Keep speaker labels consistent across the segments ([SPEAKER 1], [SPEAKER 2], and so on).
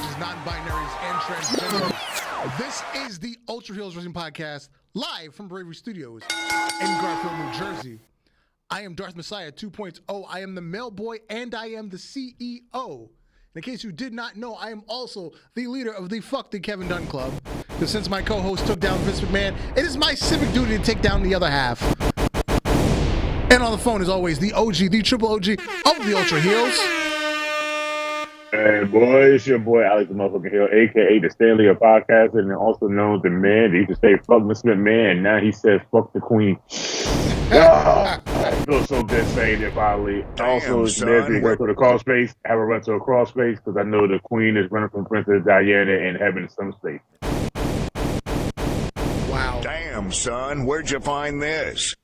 [SPEAKER 1] binaries, non-binaries, and transgenders. This is the Ultra Heelz Wrestling Podcast, live from Bravery Studios in Garfield, New Jersey. I am Darth Messiah 2.0. I am the mail boy, and I am the CEO. In case you did not know, I am also the leader of the Fuck the Kevin Dunn Club. Because since my co-host took down Vince McMahon, it is my civic duty to take down the other half. And on the phone, as always, the OG, the triple OG of the Ultra Heelz.
[SPEAKER 2] Hey, boy, it's your boy, Alex the Motherfucking Hill, a.k.a. the Stanley of Podcasting, and also known as the man that used to say, fuck Miss McMahon, and now he says, fuck the queen. Oh, I feel so good saying it finally. Also, there's the run to the crawl space. I have a run to a crawl space because I know the queen is running from Princess Diana and having some space.
[SPEAKER 1] Wow.
[SPEAKER 3] Damn, son, where'd you find this?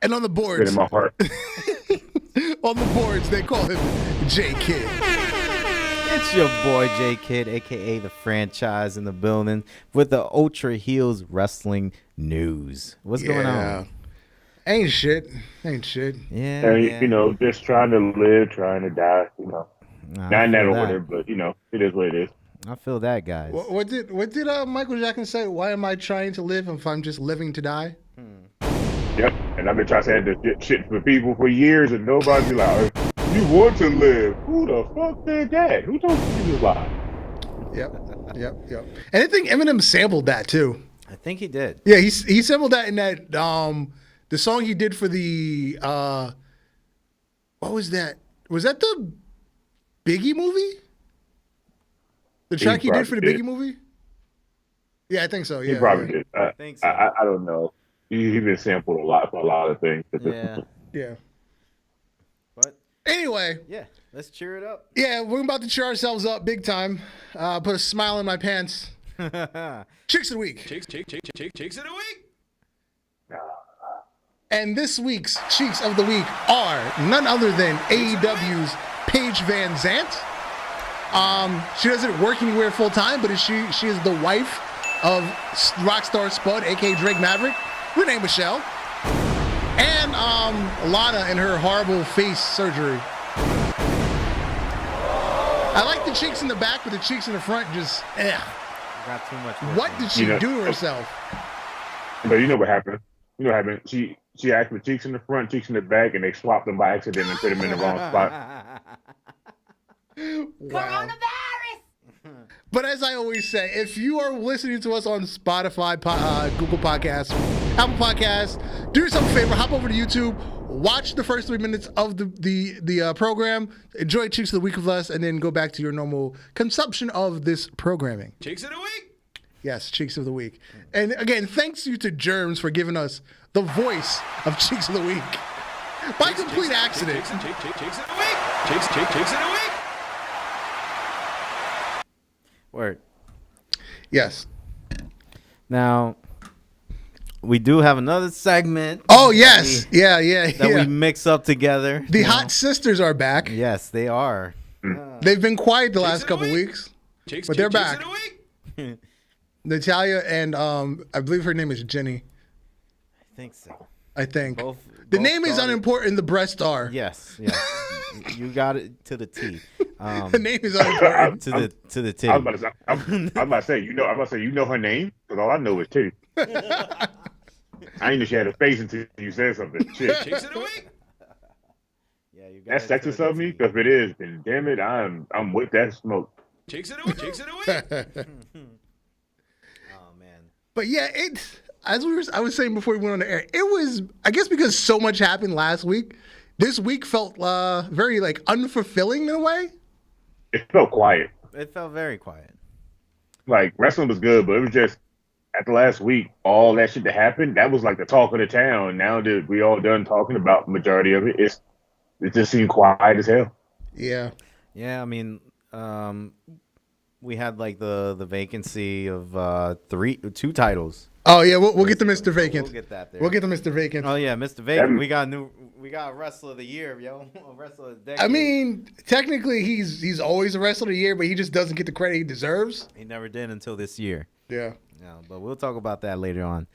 [SPEAKER 1] And on the boards,
[SPEAKER 2] in my heart.
[SPEAKER 1] on the boards, they call him J Kid.
[SPEAKER 4] It's your boy J Kid, aka the franchise in the building, with the Ultra Heelz Wrestling News. What's going on?
[SPEAKER 1] Ain't shit.
[SPEAKER 4] Yeah,
[SPEAKER 2] And, you know, just trying to live, trying to die, you know. Not in that order, but, you know, it is what it is.
[SPEAKER 4] I feel that, guys.
[SPEAKER 1] What did Michael Jackson say? Why am I trying to live if I'm just living to die?
[SPEAKER 2] Yep, and I've been trying to say this shit for people for years, and nobody be like, you want to live. Who the fuck did that? Who told you to lie?
[SPEAKER 1] Yep. And I think Eminem sampled that, too.
[SPEAKER 4] I think he did.
[SPEAKER 1] Yeah, he sampled that in that, the song he did for the, what was that? Was that the Biggie movie? The track he did for the Biggie movie? Yeah, I think so. Yeah,
[SPEAKER 2] he probably did.
[SPEAKER 4] I think so.
[SPEAKER 2] I don't know. He's been sampled a lot for a lot of things.
[SPEAKER 1] Yeah.
[SPEAKER 4] But
[SPEAKER 1] anyway.
[SPEAKER 4] Yeah, let's cheer it up.
[SPEAKER 1] Yeah, we're about to cheer ourselves up big time. Put a smile in my pants. Chicks of the Week.
[SPEAKER 5] Chicks of the Week.
[SPEAKER 1] And this week's Cheeks of the Week are none other than AEW's Paige Van Zant. She doesn't work anywhere full time, but she is the wife of Rockstar Spud, aka Drake Maverick, Renee Michelle, and Lana in her horrible face surgery. I like the cheeks in the back, but the cheeks in the front just
[SPEAKER 4] Got too much work.
[SPEAKER 1] What did she do to herself?
[SPEAKER 2] But you know what happened? She asked for cheeks in the front, cheeks in the back, and they swapped them by accident and put them in the wrong spot.
[SPEAKER 1] Wow. Coronavirus! But as I always say, if you are listening to us on Spotify, Google Podcasts, Apple Podcasts, do yourself a favor, hop over to YouTube, watch the first 3 minutes of the program, enjoy Cheeks of the Week with us, and then go back to your normal consumption of this programming.
[SPEAKER 5] Cheeks of the Week?
[SPEAKER 1] Yes, Cheeks of the Week. And again, thanks you to Germs for giving us the voice of Cheeks of the Week. By complete accident.
[SPEAKER 5] Cheeks of the Week. Cheeks of the Week.
[SPEAKER 4] Word.
[SPEAKER 1] Yes.
[SPEAKER 4] Now, we do have another segment.
[SPEAKER 1] Oh, yes. Yeah.
[SPEAKER 4] That we mix up together.
[SPEAKER 1] The Hot Sisters are back.
[SPEAKER 4] Yes, they are.
[SPEAKER 1] They've been quiet the last couple weeks, but they're back. Natalia and I believe her name is Jenny.
[SPEAKER 4] I think so.
[SPEAKER 1] I think.
[SPEAKER 4] Both
[SPEAKER 1] the name is unimportant. The breasts are.
[SPEAKER 4] Yes. You got it to the T.
[SPEAKER 1] The name is unimportant.
[SPEAKER 4] to the T.
[SPEAKER 2] I was about to say, you know her name? Because all I know is Titty. I didn't know she had a face until you said something. Shit.
[SPEAKER 5] Cheeks of the Week.
[SPEAKER 4] Yeah, you got
[SPEAKER 2] That's sexist of me? Because if it is, then damn it, I'm with that smoke.
[SPEAKER 5] Cheeks of the Week. Cheeks of the Week.
[SPEAKER 4] Oh man.
[SPEAKER 1] But yeah, I was saying before we went on the air, it was, I guess because so much happened last week, this week felt very like unfulfilling in a way.
[SPEAKER 2] It felt quiet.
[SPEAKER 4] It felt very quiet.
[SPEAKER 2] Like, wrestling was good, but it was just, at the last week, all that shit that happened, that was like the talk of the town. Now that we all done talking about the majority of it, it just seemed quiet as hell.
[SPEAKER 1] Yeah.
[SPEAKER 4] Yeah, I mean, we had like the vacancy of 2 titles.
[SPEAKER 1] Oh yeah, we'll get to Mr. Vacant.
[SPEAKER 4] We'll get that there.
[SPEAKER 1] We'll get to Mr. Vacant.
[SPEAKER 4] Oh yeah, Mr. Vacant. We got Wrestler of the Year, yo. Wrestler of the Decade.
[SPEAKER 1] I mean, technically he's always a Wrestler of the Year, but he just doesn't get the credit he deserves.
[SPEAKER 4] He never did until this year.
[SPEAKER 1] Yeah.
[SPEAKER 4] Yeah, but we'll talk about that later on.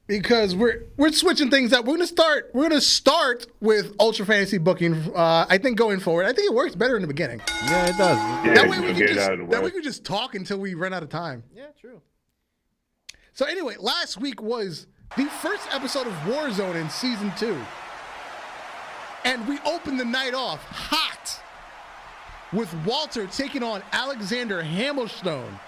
[SPEAKER 1] because we're switching things up. We're gonna start with Ultra Fantasy booking. I think going forward, I think it works better in the beginning.
[SPEAKER 4] Yeah, it does.
[SPEAKER 2] Yeah,
[SPEAKER 1] That way
[SPEAKER 2] you
[SPEAKER 1] we
[SPEAKER 2] get
[SPEAKER 1] can
[SPEAKER 2] it out of the way.
[SPEAKER 1] we can just talk until we run out of time.
[SPEAKER 4] Yeah, true.
[SPEAKER 1] So anyway, last week was the first episode of Warzone in season 2, and we opened the night off hot with Walter taking on Alexander Hammerstone.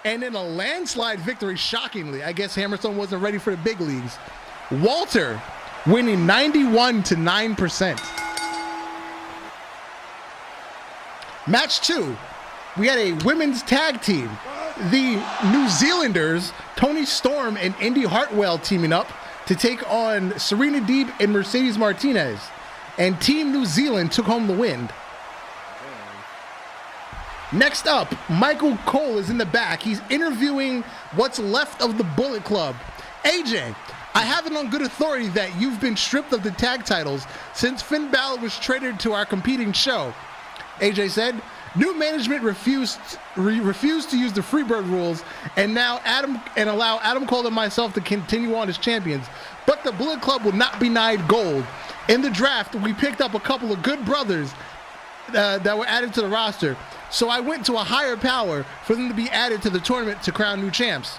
[SPEAKER 1] And in a landslide victory, shockingly, I guess Hammerstone wasn't ready for the big leagues. Walter winning 91-9%. Match 2, we had a women's tag team. The New Zealanders, Toni Storm and Indy Hartwell, teaming up to take on Serena Deeb and Mercedes Martinez. And Team New Zealand took home the win. Next up, Michael Cole is in the back. He's interviewing what's left of the Bullet Club. AJ, I have it on good authority that you've been stripped of the tag titles since Finn Balor was traded to our competing show. AJ said, new management refused to use the Freebird rules and now allow Adam Cole and myself to continue on as champions. But the Bullet Club will not be denied gold. In the draft, we picked up a couple of good brothers that were added to the roster. So I went to a higher power for them to be added to the tournament to crown new champs.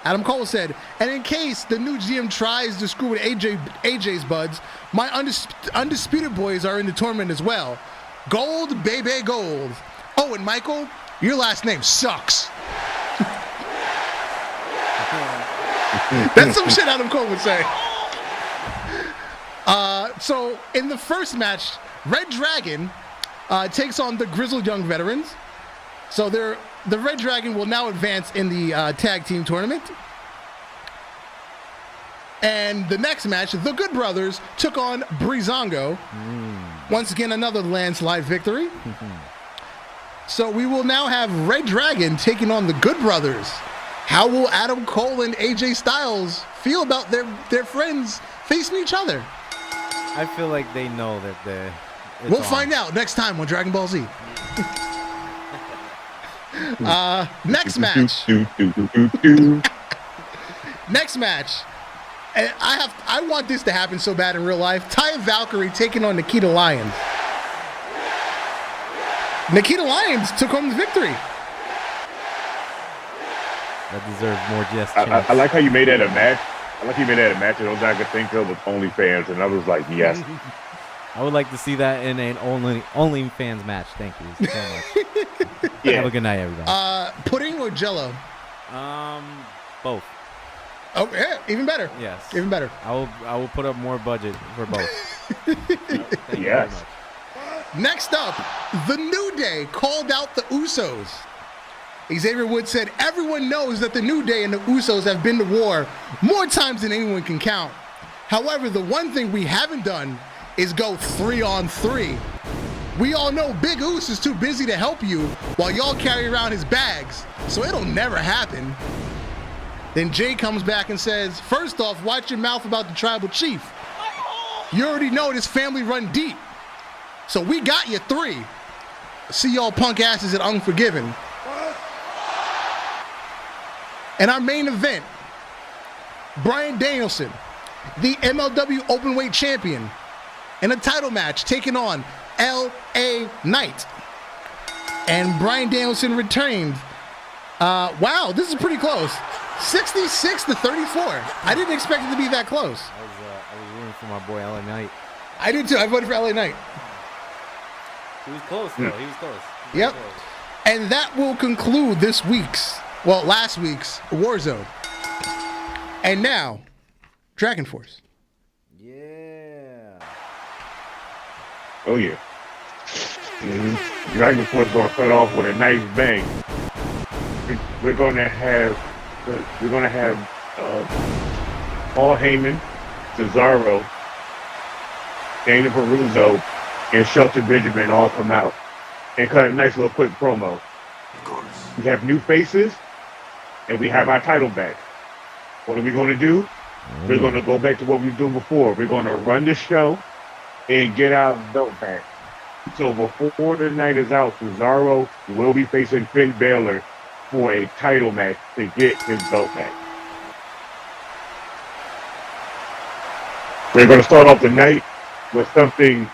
[SPEAKER 1] Adam Cole said, and in case the new GM tries to screw with AJ's buds, my undisputed boys are in the tournament as well. Gold, baby, gold. Oh, and Michael, your last name sucks. That's some shit Adam Cole would say. So in the first match, Red Dragon takes on the Grizzled Young Veterans. So the Red Dragon will now advance in the tag team tournament. And the next match, the Good Brothers took on Breezango. Once again, another landslide victory. So we will now have Red Dragon taking on the Good Brothers. How will Adam Cole and AJ Styles feel about their friends facing each other?
[SPEAKER 4] I feel like they know that
[SPEAKER 1] we'll find out next time on Dragon Ball Z. Next match. Next match. And I want this to happen so bad in real life. Taya Valkyrie taking on Nikita Lyons. Nikita Lyons took home the victory.
[SPEAKER 4] That deserves more just
[SPEAKER 2] I like how you made that a match. I like how you made that a match, and those I could think of was OnlyFans, and I was like, yes.
[SPEAKER 4] I would like to see that in an OnlyFans match. Thank you so much.
[SPEAKER 2] Yeah.
[SPEAKER 4] Have a good night, everybody.
[SPEAKER 1] Pudding or Jello?
[SPEAKER 4] Both.
[SPEAKER 1] Oh, yeah, even better.
[SPEAKER 4] Yes.
[SPEAKER 1] Even better.
[SPEAKER 4] I will put up more budget for both. Thank you very
[SPEAKER 2] Yes.
[SPEAKER 4] much.
[SPEAKER 1] Next up, The New Day called out the Usos. Xavier Woods said, everyone knows that the New Day and the Usos have been to war more times than anyone can count. However, the one thing we haven't done is go 3-on-3. We all know Big Uso is too busy to help you while y'all carry around his bags, so it'll never happen. Then Jay comes back and says, first off, watch your mouth about the tribal chief. You already know this family run deep. So we got you 3. See y'all punk asses at Unforgiven. And our main event, Bryan Danielson, the MLW Openweight Champion, in a title match taking on L.A. Knight. And Bryan Danielson retained. Wow, this is pretty close. 66-34. I didn't expect it to be that close.
[SPEAKER 4] I was rooting for my boy LA Knight.
[SPEAKER 1] I did too. I voted for L.A. Knight.
[SPEAKER 4] He was close, though. He was close.
[SPEAKER 1] Yep. And that will conclude last week's Warzone. And now, Dragonforce.
[SPEAKER 4] Yeah.
[SPEAKER 2] Oh yeah. Dragonforce gonna cut off with a nice bang. We're gonna have Paul Heyman, Cesaro, Dana Peruzzo, and Shelton Benjamin all come out and cut a nice little quick promo. We have new faces, and we have our title back. What are we going to do? We're going to go back to what we were doing before. We're going to run the show and get our belt back. So before the night is out, Cesaro will be facing Finn Balor for a title match to get his belt back. We're going to start off the night with something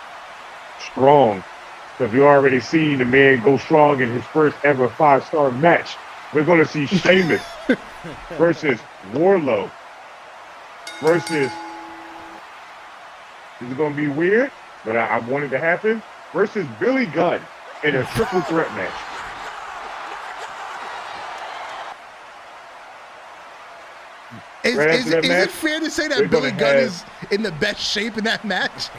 [SPEAKER 2] strong. Because we already seen the man go strong in his first ever 5-star match. We're going to see Sheamus versus Wardlow versus, this is going to be weird, but I want it to happen, versus Billy Gunn in a triple threat match.
[SPEAKER 1] Is it fair to say that Billy Gunn is in the best shape in that match?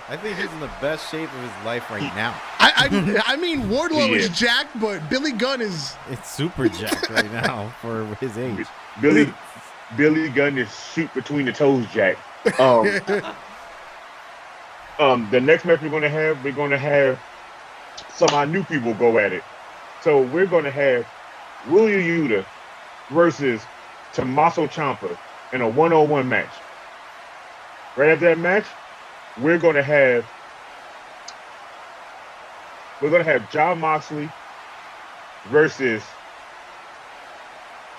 [SPEAKER 4] I think he's in the best shape of his life right now.
[SPEAKER 1] I mean, Wardlow is jacked, but Billy Gunn is...
[SPEAKER 4] It's super jacked right now for his age.
[SPEAKER 2] Billy Gunn is shoot between the toes jacked. The next match we're going to have some of our new people go at it. So we're going to have William Yuta versus Tommaso Ciampa in a 1-on-1 match. Right after that match, we're going to have Jon Moxley versus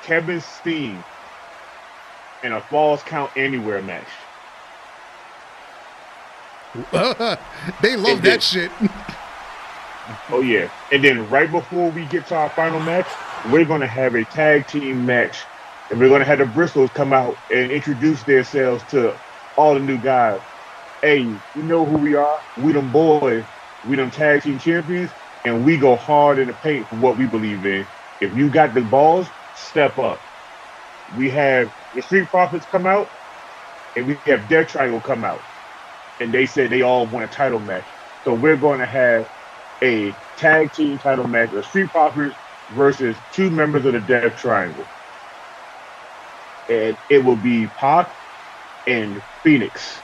[SPEAKER 2] Kevin Steen in a Falls Count Anywhere match.
[SPEAKER 1] They love that shit.
[SPEAKER 2] Oh yeah. And then right before we get to our final match, we're going to have a tag team match. And we're going to have the Bristols come out and introduce themselves to all the new guys. Hey, you know who we are? We them boys. We them tag team champions. And we go hard in the paint for what we believe in. If you got the balls, step up. We have the Street Profits come out. And we have Death Triangle come out. And they said they all want a title match. So we're going to have a tag team title match of Street Profits versus 2 members of the Death Triangle. And it will be Pac and Phoenix.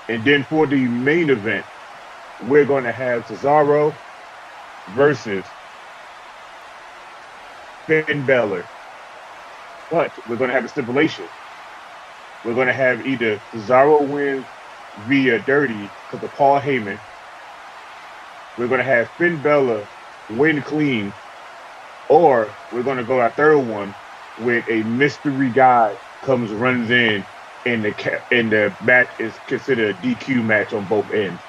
[SPEAKER 2] And then for the main event, we're going to have Cesaro versus Finn Balor. But we're going to have a stipulation. We're going to have either Cesaro win via dirty because of Paul Heyman. We're going to have Finn Balor win clean, or we're going to go our third one with a mystery guy runs in, and the match is considered a DQ match on both ends.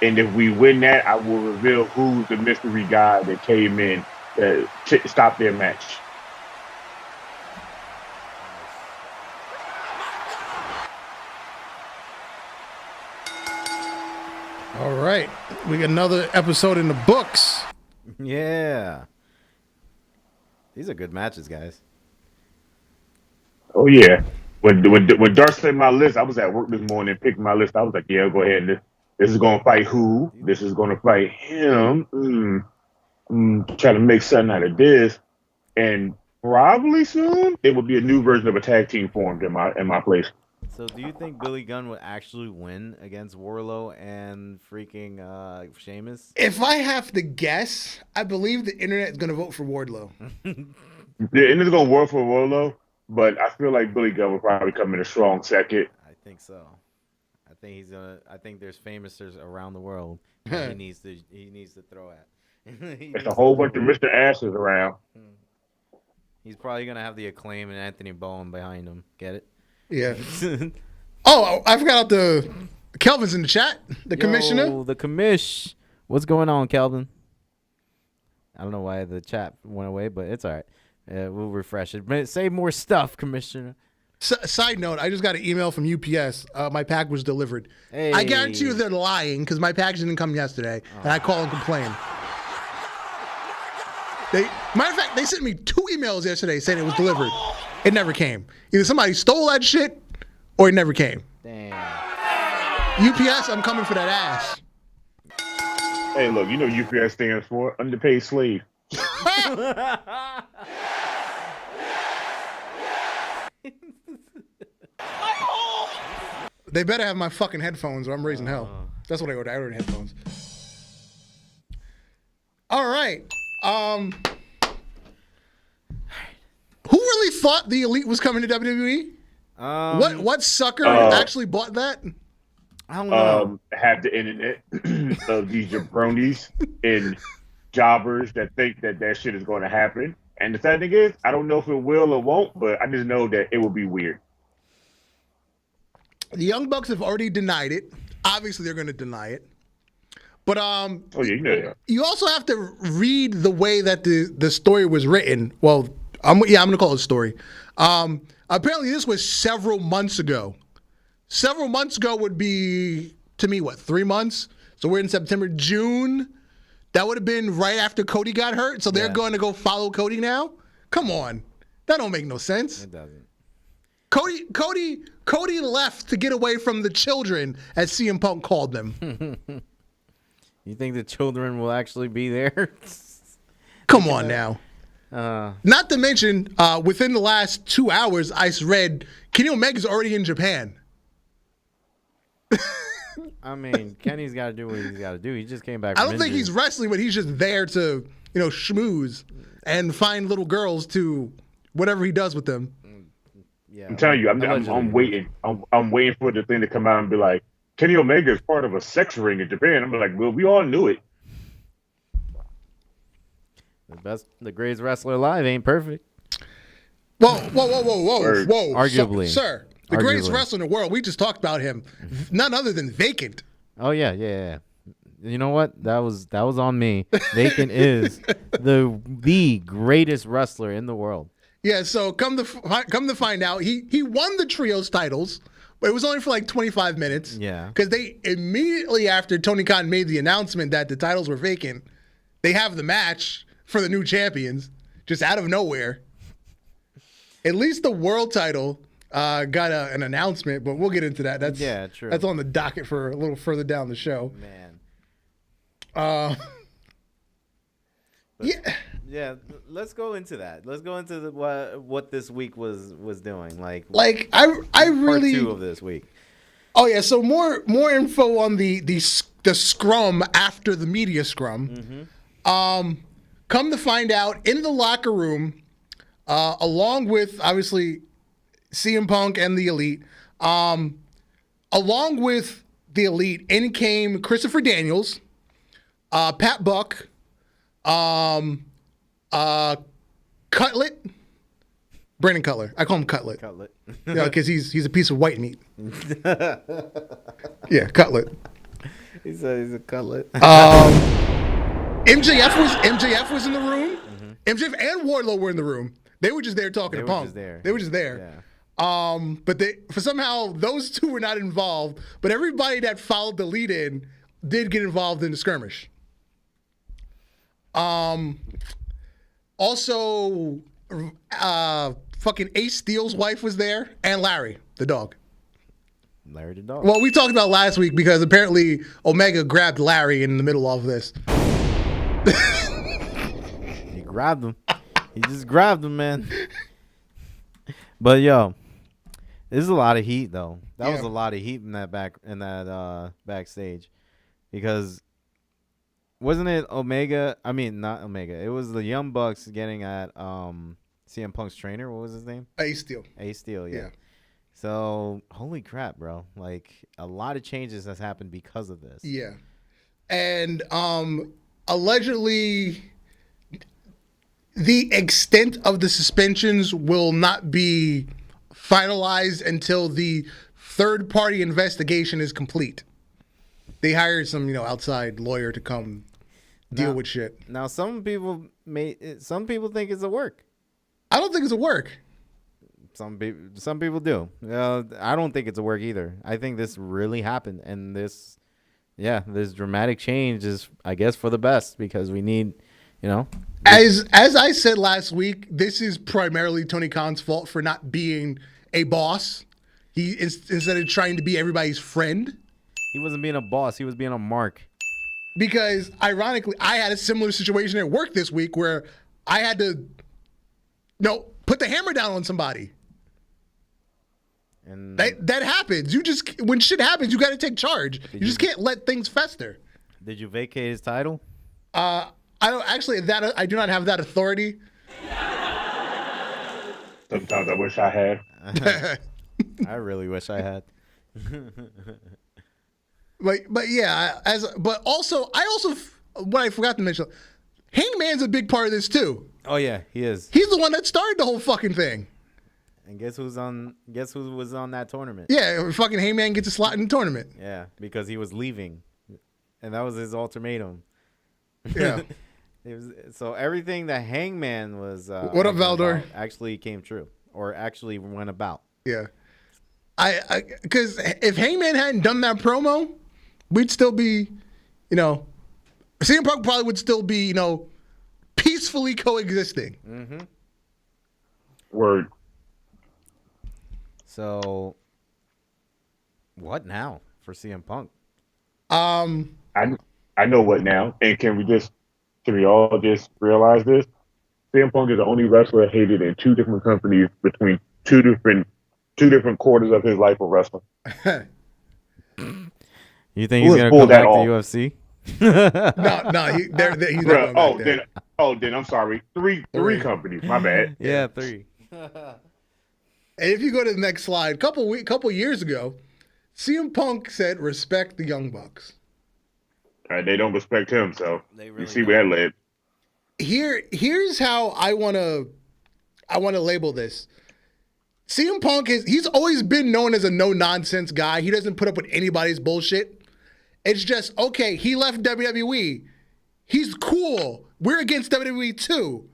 [SPEAKER 2] And if we win that, I will reveal who's the mystery guy that came in to stop their match.
[SPEAKER 1] All right. We got another episode in the books.
[SPEAKER 4] Yeah. These are good matches, guys.
[SPEAKER 2] Oh, yeah. When Dark sent my list, I was at work this morning picking my list. I was like, yeah, go ahead. This is going to fight who? This is going to fight him. Try to make something out of this. And probably soon, it will be a new version of a tag team formed in my place.
[SPEAKER 4] So do you think Billy Gunn would actually win against Wardlow and freaking Sheamus?
[SPEAKER 1] If I have to guess, I believe the internet is going to vote for Wardlow.
[SPEAKER 2] The internet's going to work for Wardlow, but I feel like Billy Gunn will probably come in a strong second.
[SPEAKER 4] I think so. I think there's famouses around the world he needs to throw at.
[SPEAKER 2] There's a whole bunch of Mr. Asses around.
[SPEAKER 4] He's probably gonna have the Acclaim and Anthony Bowen behind him. Get it?
[SPEAKER 1] Yeah. Oh, I forgot the Kelvin's in the chat. The commissioner.
[SPEAKER 4] The commish. What's going on, Kelvin? I don't know why the chat went away, but it's all right. We'll refresh it. But say more stuff, Commissioner.
[SPEAKER 1] Side note, I just got an email from UPS. My pack was delivered.
[SPEAKER 4] Hey.
[SPEAKER 1] I guarantee you they're lying because my package didn't come yesterday, and I call and complain. Matter of fact, they sent me 2 emails yesterday saying it was delivered. It never came. Either somebody stole that shit or it never came.
[SPEAKER 4] Damn.
[SPEAKER 1] UPS, I'm coming for that ass.
[SPEAKER 2] Hey, look, you know UPS stands for underpaid slave.
[SPEAKER 1] They better have my fucking headphones or I'm raising hell. That's what I ordered. I ordered headphones. All right. Who really thought the Elite was coming to WWE? What sucker actually bought that?
[SPEAKER 4] I don't know.
[SPEAKER 2] Have the internet of these jabronis and jobbers that think that shit is going to happen. And the sad thing is, I don't know if it will or won't, but I just know that it will be weird.
[SPEAKER 1] The Young Bucks have already denied it. Obviously, they're going to deny it. But
[SPEAKER 2] Oh yeah, you know that.
[SPEAKER 1] you also have to read the way that the story was written. Well, I'm going to call it a story. Apparently, this was several months ago. Several months ago would be, to me, what, 3 months? So we're in September, June. That would have been right after Cody got hurt. So they're going to go follow Cody now? Come on. That don't make no sense.
[SPEAKER 4] It doesn't.
[SPEAKER 1] Cody left to get away from the children, as CM Punk called them.
[SPEAKER 4] You think the children will actually be there?
[SPEAKER 1] Come on now.
[SPEAKER 4] Uh,
[SPEAKER 1] Not to mention, within the last 2 hours, I read Kenny Omega's already in Japan.
[SPEAKER 4] I mean, Kenny's got to do what he's got to do. He just came back.
[SPEAKER 1] I
[SPEAKER 4] From
[SPEAKER 1] don't think
[SPEAKER 4] injury.
[SPEAKER 1] he's wrestling, but he's just there to, schmooze and find little girls to whatever he does with them.
[SPEAKER 4] Yeah,
[SPEAKER 2] I'm telling you, I'm waiting. I'm waiting for the thing to come out and be like, Kenny Omega is part of a sex ring in Japan. I'm like, well, we all knew it.
[SPEAKER 4] The greatest wrestler alive ain't perfect.
[SPEAKER 1] Whoa.
[SPEAKER 2] Word.
[SPEAKER 4] Arguably.
[SPEAKER 1] Sir, the greatest
[SPEAKER 4] Arguably.
[SPEAKER 1] wrestler in the world. We just talked about him. None other than Vacant.
[SPEAKER 4] Oh yeah. You know what? That was on me. Vacant is the greatest wrestler in the world.
[SPEAKER 1] Yeah, so come to find out, he won the trios titles, but it was only for like 25 minutes.
[SPEAKER 4] Yeah.
[SPEAKER 1] Because they immediately after Tony Khan made the announcement that the titles were vacant, they have the match for the new champions, just out of nowhere. At least the world title got an announcement, but we'll get into that. That's
[SPEAKER 4] true.
[SPEAKER 1] That's on the docket for a little further down the show.
[SPEAKER 4] Man.
[SPEAKER 1] Yeah.
[SPEAKER 4] Yeah, let's go into that. Let's go into what this week was doing. Like
[SPEAKER 1] I
[SPEAKER 4] part
[SPEAKER 1] really
[SPEAKER 4] 2 of this week.
[SPEAKER 1] Oh yeah, so more info on the scrum after the media scrum. Come to find out, in the locker room, along with obviously CM Punk and the Elite, along with the Elite, in came Christopher Daniels, Pat Buck, Cutlet, Brandon Cutler. I call him Cutlet. Yeah, because he's a piece of white meat. Yeah, Cutlet.
[SPEAKER 4] He's a cutlet.
[SPEAKER 1] MJF was in the room. MJF and Wardlow were in the room. They were just there talking to Punk. They were just there.
[SPEAKER 4] Yeah.
[SPEAKER 1] But for somehow those two were not involved. But everybody that followed the lead in did get involved in the skirmish. Also, fucking Ace Steel's wife was there, and Larry, the dog.
[SPEAKER 4] Larry the dog.
[SPEAKER 1] Well, we talked about last week because apparently Omega grabbed Larry in the middle of this.
[SPEAKER 4] He grabbed him. He just grabbed him, man. But yo, this is a lot of heat though. That was a lot of heat in that backstage, because wasn't it Omega? I mean, not Omega. It was the Young Bucks getting at CM Punk's trainer. What was his name?
[SPEAKER 1] Ace Steel.
[SPEAKER 4] Ace Steel. Yeah.
[SPEAKER 1] Yeah.
[SPEAKER 4] So holy crap, bro! Like a lot of changes has happened because of this.
[SPEAKER 1] Yeah. And allegedly, the extent of the suspensions will not be finalized until the third-party investigation is complete. They hired some, outside lawyer to come deal with shit.
[SPEAKER 4] Now, some people think it's a work.
[SPEAKER 1] I don't think it's a work.
[SPEAKER 4] Some people do. I don't think it's a work either. I think this really happened, and this dramatic change is, I guess, for the best, because we need,
[SPEAKER 1] As I said last week, this is primarily Tony Khan's fault for not being a boss. He instead of trying to be everybody's friend.
[SPEAKER 4] He wasn't being a boss. He was being a mark.
[SPEAKER 1] Because ironically, I had a similar situation at work this week where I had to put the hammer down on somebody.
[SPEAKER 4] And
[SPEAKER 1] That happens. When shit happens, you got to take charge. You just can't let things fester.
[SPEAKER 4] Did you vacate his title?
[SPEAKER 1] I don't actually. I do not have that authority.
[SPEAKER 2] Sometimes I wish I had.
[SPEAKER 4] I really wish I had.
[SPEAKER 1] But yeah, but also what I forgot to mention, Hangman's a big part of this too.
[SPEAKER 4] Oh yeah, he is.
[SPEAKER 1] He's the one that started the whole fucking thing.
[SPEAKER 4] And guess who was on that tournament?
[SPEAKER 1] Yeah, fucking Heyman gets a slot in the tournament.
[SPEAKER 4] Yeah, because he was leaving, and that was his ultimatum.
[SPEAKER 1] Yeah.
[SPEAKER 4] So everything that Hangman was
[SPEAKER 1] What up, Valdor?
[SPEAKER 4] actually came true, or actually went about.
[SPEAKER 1] Yeah. Because if Heyman hadn't done that promo, we'd still be, CM Punk probably would still be, peacefully coexisting.
[SPEAKER 4] Mm-hmm.
[SPEAKER 2] Word.
[SPEAKER 4] So, what now for CM Punk?
[SPEAKER 2] I know what now, and can we all just realize this? CM Punk is the only wrestler hated in two different companies between two different quarters of his life of wrestling.
[SPEAKER 4] You think he's gonna come back to UFC?
[SPEAKER 1] No, he's not going back there.
[SPEAKER 2] Then I'm sorry. Three companies. My bad.
[SPEAKER 4] Yeah, 3.
[SPEAKER 1] And if you go to the next slide, couple years ago, CM Punk said, "Respect the Young Bucks."
[SPEAKER 2] They don't respect him, so
[SPEAKER 4] Really
[SPEAKER 2] you see where that led.
[SPEAKER 1] Here's how I wanna label this. CM Punk he's always been known as a no-nonsense guy. He doesn't put up with anybody's bullshit. It's just, okay, he left WWE. He's cool. We're against WWE too.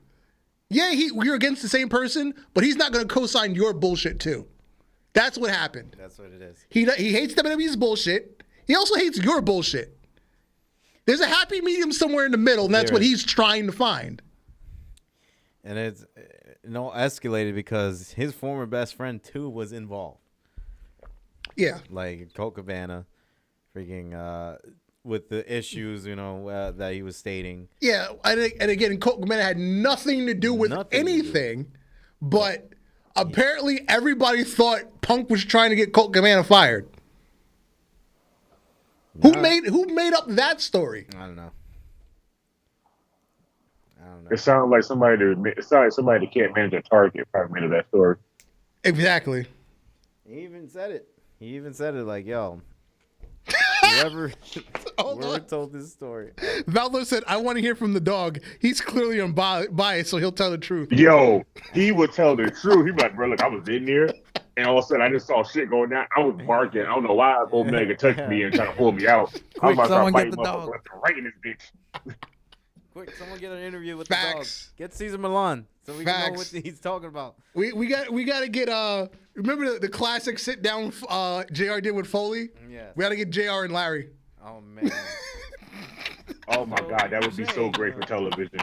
[SPEAKER 1] Yeah, we're against the same person, but he's not going to co-sign your bullshit too. That's what happened.
[SPEAKER 4] That's what it is.
[SPEAKER 1] He hates WWE's bullshit. He also hates your bullshit. There's a happy medium somewhere in the middle, and that's what he's trying to find.
[SPEAKER 4] And it's escalated because his former best friend too was involved.
[SPEAKER 1] Yeah.
[SPEAKER 4] Like Colt Cabana, freaking with the issues, that he was stating.
[SPEAKER 1] Yeah, and again, Colt Cabana had nothing to do with anything, but apparently everybody thought Punk was trying to get Colt Cabana fired. Who made up that story?
[SPEAKER 4] I don't know.
[SPEAKER 2] It sounds like somebody that can't manage a target probably made up that story.
[SPEAKER 1] Exactly.
[SPEAKER 4] He even said it like, yo, whoever told this story.
[SPEAKER 1] Valdo said, "I want to hear from the dog. He's clearly unbiased, so he'll tell the truth."
[SPEAKER 2] Yo, he would tell the truth. He'd be like, bro, look, I was in there, and all of a sudden I just saw shit going down. I was barking. I don't know why Omega touched me and trying to pull me out. I was about to start fighting motherfuckers left and right in this bitch.
[SPEAKER 4] Quick, someone get an interview with
[SPEAKER 1] Facts.
[SPEAKER 4] the dog. Get Cesar Milan so we can know what
[SPEAKER 1] Facts.
[SPEAKER 4] he's talking about.
[SPEAKER 1] We got to get remember the classic sit down JR did with Foley?
[SPEAKER 4] Yeah.
[SPEAKER 1] We got to get JR and Larry.
[SPEAKER 4] Oh man.
[SPEAKER 2] Oh my God, that would be so great for television.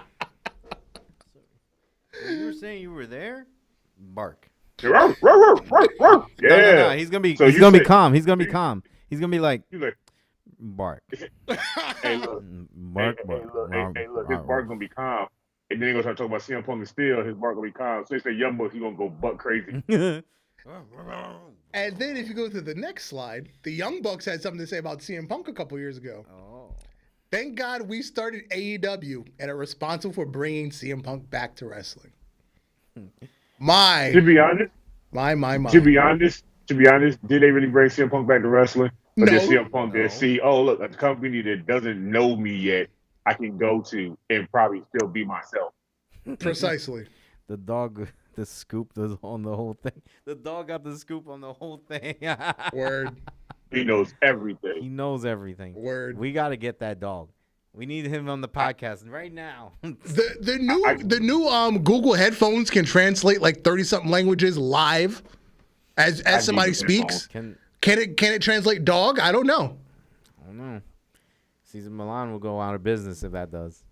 [SPEAKER 4] You were saying you were there? Bark.
[SPEAKER 2] Yeah.
[SPEAKER 4] No. He's gonna be calm. He's gonna be calm. He's gonna be like, bark.
[SPEAKER 2] Hey, look.
[SPEAKER 4] Bark.
[SPEAKER 2] Hey, look. His bark's gonna be calm. And then he's gonna start talking about CM Punk and Steel. His bark gonna be calm. So they say Young Bucks, he's gonna go buck crazy.
[SPEAKER 1] And then if you go to the next slide, the Young Bucks had something to say about CM Punk a couple years ago.
[SPEAKER 4] Oh.
[SPEAKER 1] Thank God we started AEW and are responsible for bringing CM Punk back to wrestling.
[SPEAKER 2] To be honest, To be honest, did they really bring CM Punk back to wrestling? Or did CM Punk just see, oh look, a company that doesn't know me yet, I can go to and probably still be myself.
[SPEAKER 1] Precisely.
[SPEAKER 4] The dog, the scoop on the whole thing. The dog got the scoop on the whole thing.
[SPEAKER 1] Word.
[SPEAKER 2] He knows everything.
[SPEAKER 4] He knows everything.
[SPEAKER 1] Word.
[SPEAKER 4] We got to get that dog. We need him on the podcast right now.
[SPEAKER 1] The new Google headphones can translate like 30-something languages live as somebody speaks. Can it translate dog? I don't know.
[SPEAKER 4] I don't know. Cesar Milan will go out of business if that does.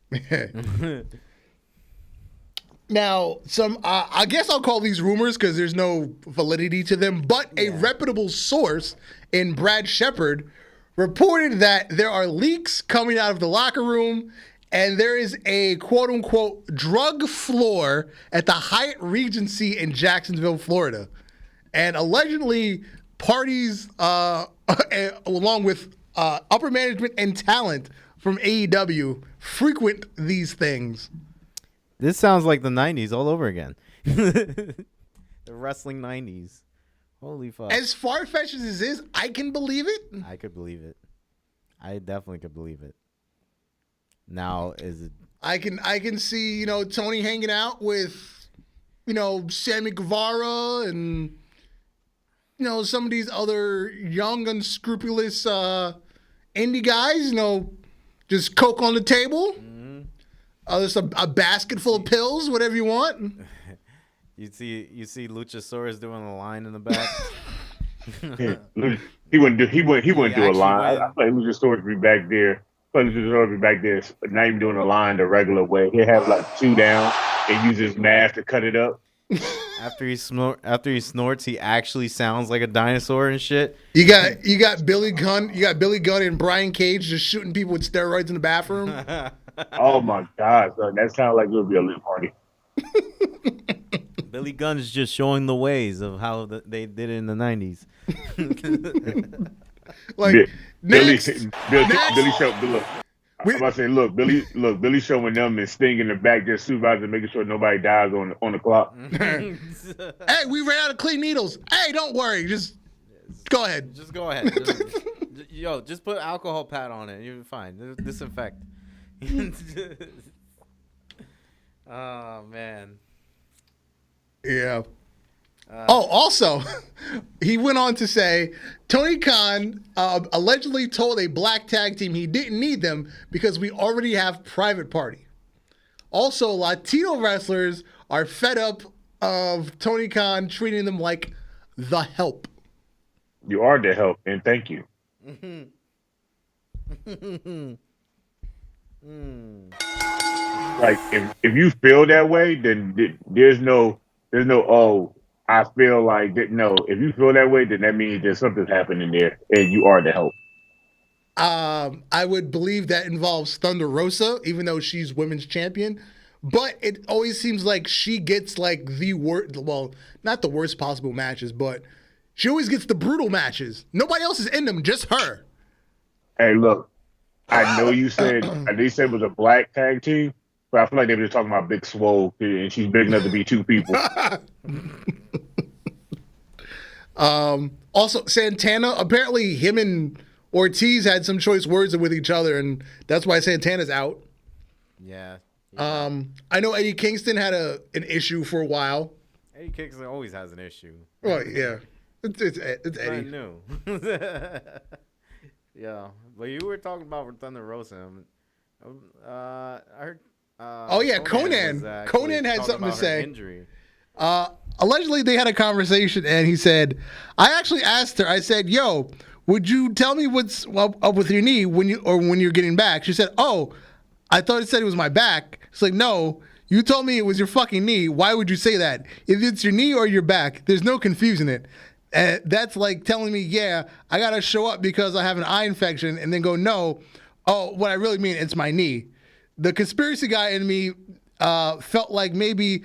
[SPEAKER 1] Now, I guess I'll call these rumors because there's no validity to them, but a reputable source in Brad Shepard reported that there are leaks coming out of the locker room and there is a quote-unquote drug floor at the Hyatt Regency in Jacksonville, Florida. And allegedly, parties along with upper management and talent from AEW frequent these things.
[SPEAKER 4] This sounds like the 90s all over again. The wrestling 90s. Holy fuck.
[SPEAKER 1] As far-fetched as this is, I can believe it.
[SPEAKER 4] I could believe it. I definitely could believe it. Now is it?
[SPEAKER 1] I can see, Tony hanging out with, Sammy Guevara and, some of these other young, unscrupulous indie guys, just coke on the table. Mm-hmm. There's a basket full of pills, whatever you want.
[SPEAKER 4] You see Luchasaurus doing a line in the back.
[SPEAKER 2] He wouldn't do a line. I feel like Luchasaurus be back there. Not even doing a line the regular way. He'll have like 2 down and use his mask to cut it up.
[SPEAKER 4] After he snorts, he actually sounds like a dinosaur and shit.
[SPEAKER 1] You got Billy Gunn. You got Billy Gunn and Brian Cage just shooting people with steroids in the bathroom.
[SPEAKER 2] Oh my God, son. That sounds like it would be a lit party.
[SPEAKER 4] Billy Gunn's just showing the ways of how they did it in the 90s.
[SPEAKER 1] Like
[SPEAKER 2] Billy showing. I'm about to say, Billy showing them and Sting in the back, just supervising, making sure nobody dies on the clock.
[SPEAKER 1] Hey, we ran out of clean needles. Hey, don't worry, just go ahead.
[SPEAKER 4] Just go ahead. Just put alcohol pad on it. You're fine. Disinfect. Oh man.
[SPEAKER 1] Yeah. Also, he went on to say Tony Khan allegedly told a black tag team he didn't need them because we already have Private Party. Also, Latino wrestlers are fed up of Tony Khan treating them like the help.
[SPEAKER 2] You are the help, and thank you. Like if you feel that way, then there's no I feel like that. No, if you feel that way, then that means there's something's happening there, and you are the help.
[SPEAKER 1] I would believe that involves Thunder Rosa, even though she's women's champion. But it always seems like she gets like the worst, well, not the worst possible matches, but she always gets the brutal matches. Nobody else is in them, just her.
[SPEAKER 2] Hey, look, I know you said it was a black tag team, but I feel like they were just talking about Big Swole, and she's big enough to be 2 people.
[SPEAKER 1] Also, Santana, apparently him and Ortiz had some choice words with each other, and that's why Santana's out.
[SPEAKER 4] Yeah.
[SPEAKER 1] I know Eddie Kingston had an issue for a while.
[SPEAKER 4] Eddie Kingston always has an issue.
[SPEAKER 1] Well, yeah. It's Eddie.
[SPEAKER 4] I knew. Yeah. But you were talking about Thunder Rosa. I heard.
[SPEAKER 1] Oh, yeah, Conan. Conan had something to say.
[SPEAKER 4] Injury.
[SPEAKER 1] Allegedly, they had a conversation, and he said, I actually asked her, I said, yo, would you tell me what's up with your knee when you're getting back? She said, oh, I thought it said it was my back. It's like, no, you told me it was your fucking knee. Why would you say that? If it's your knee or your back, there's no confusing it. And that's like telling me, yeah, I got to show up because I have an eye infection and then go, no, oh, what I really mean, it's my knee. The conspiracy guy in me felt like maybe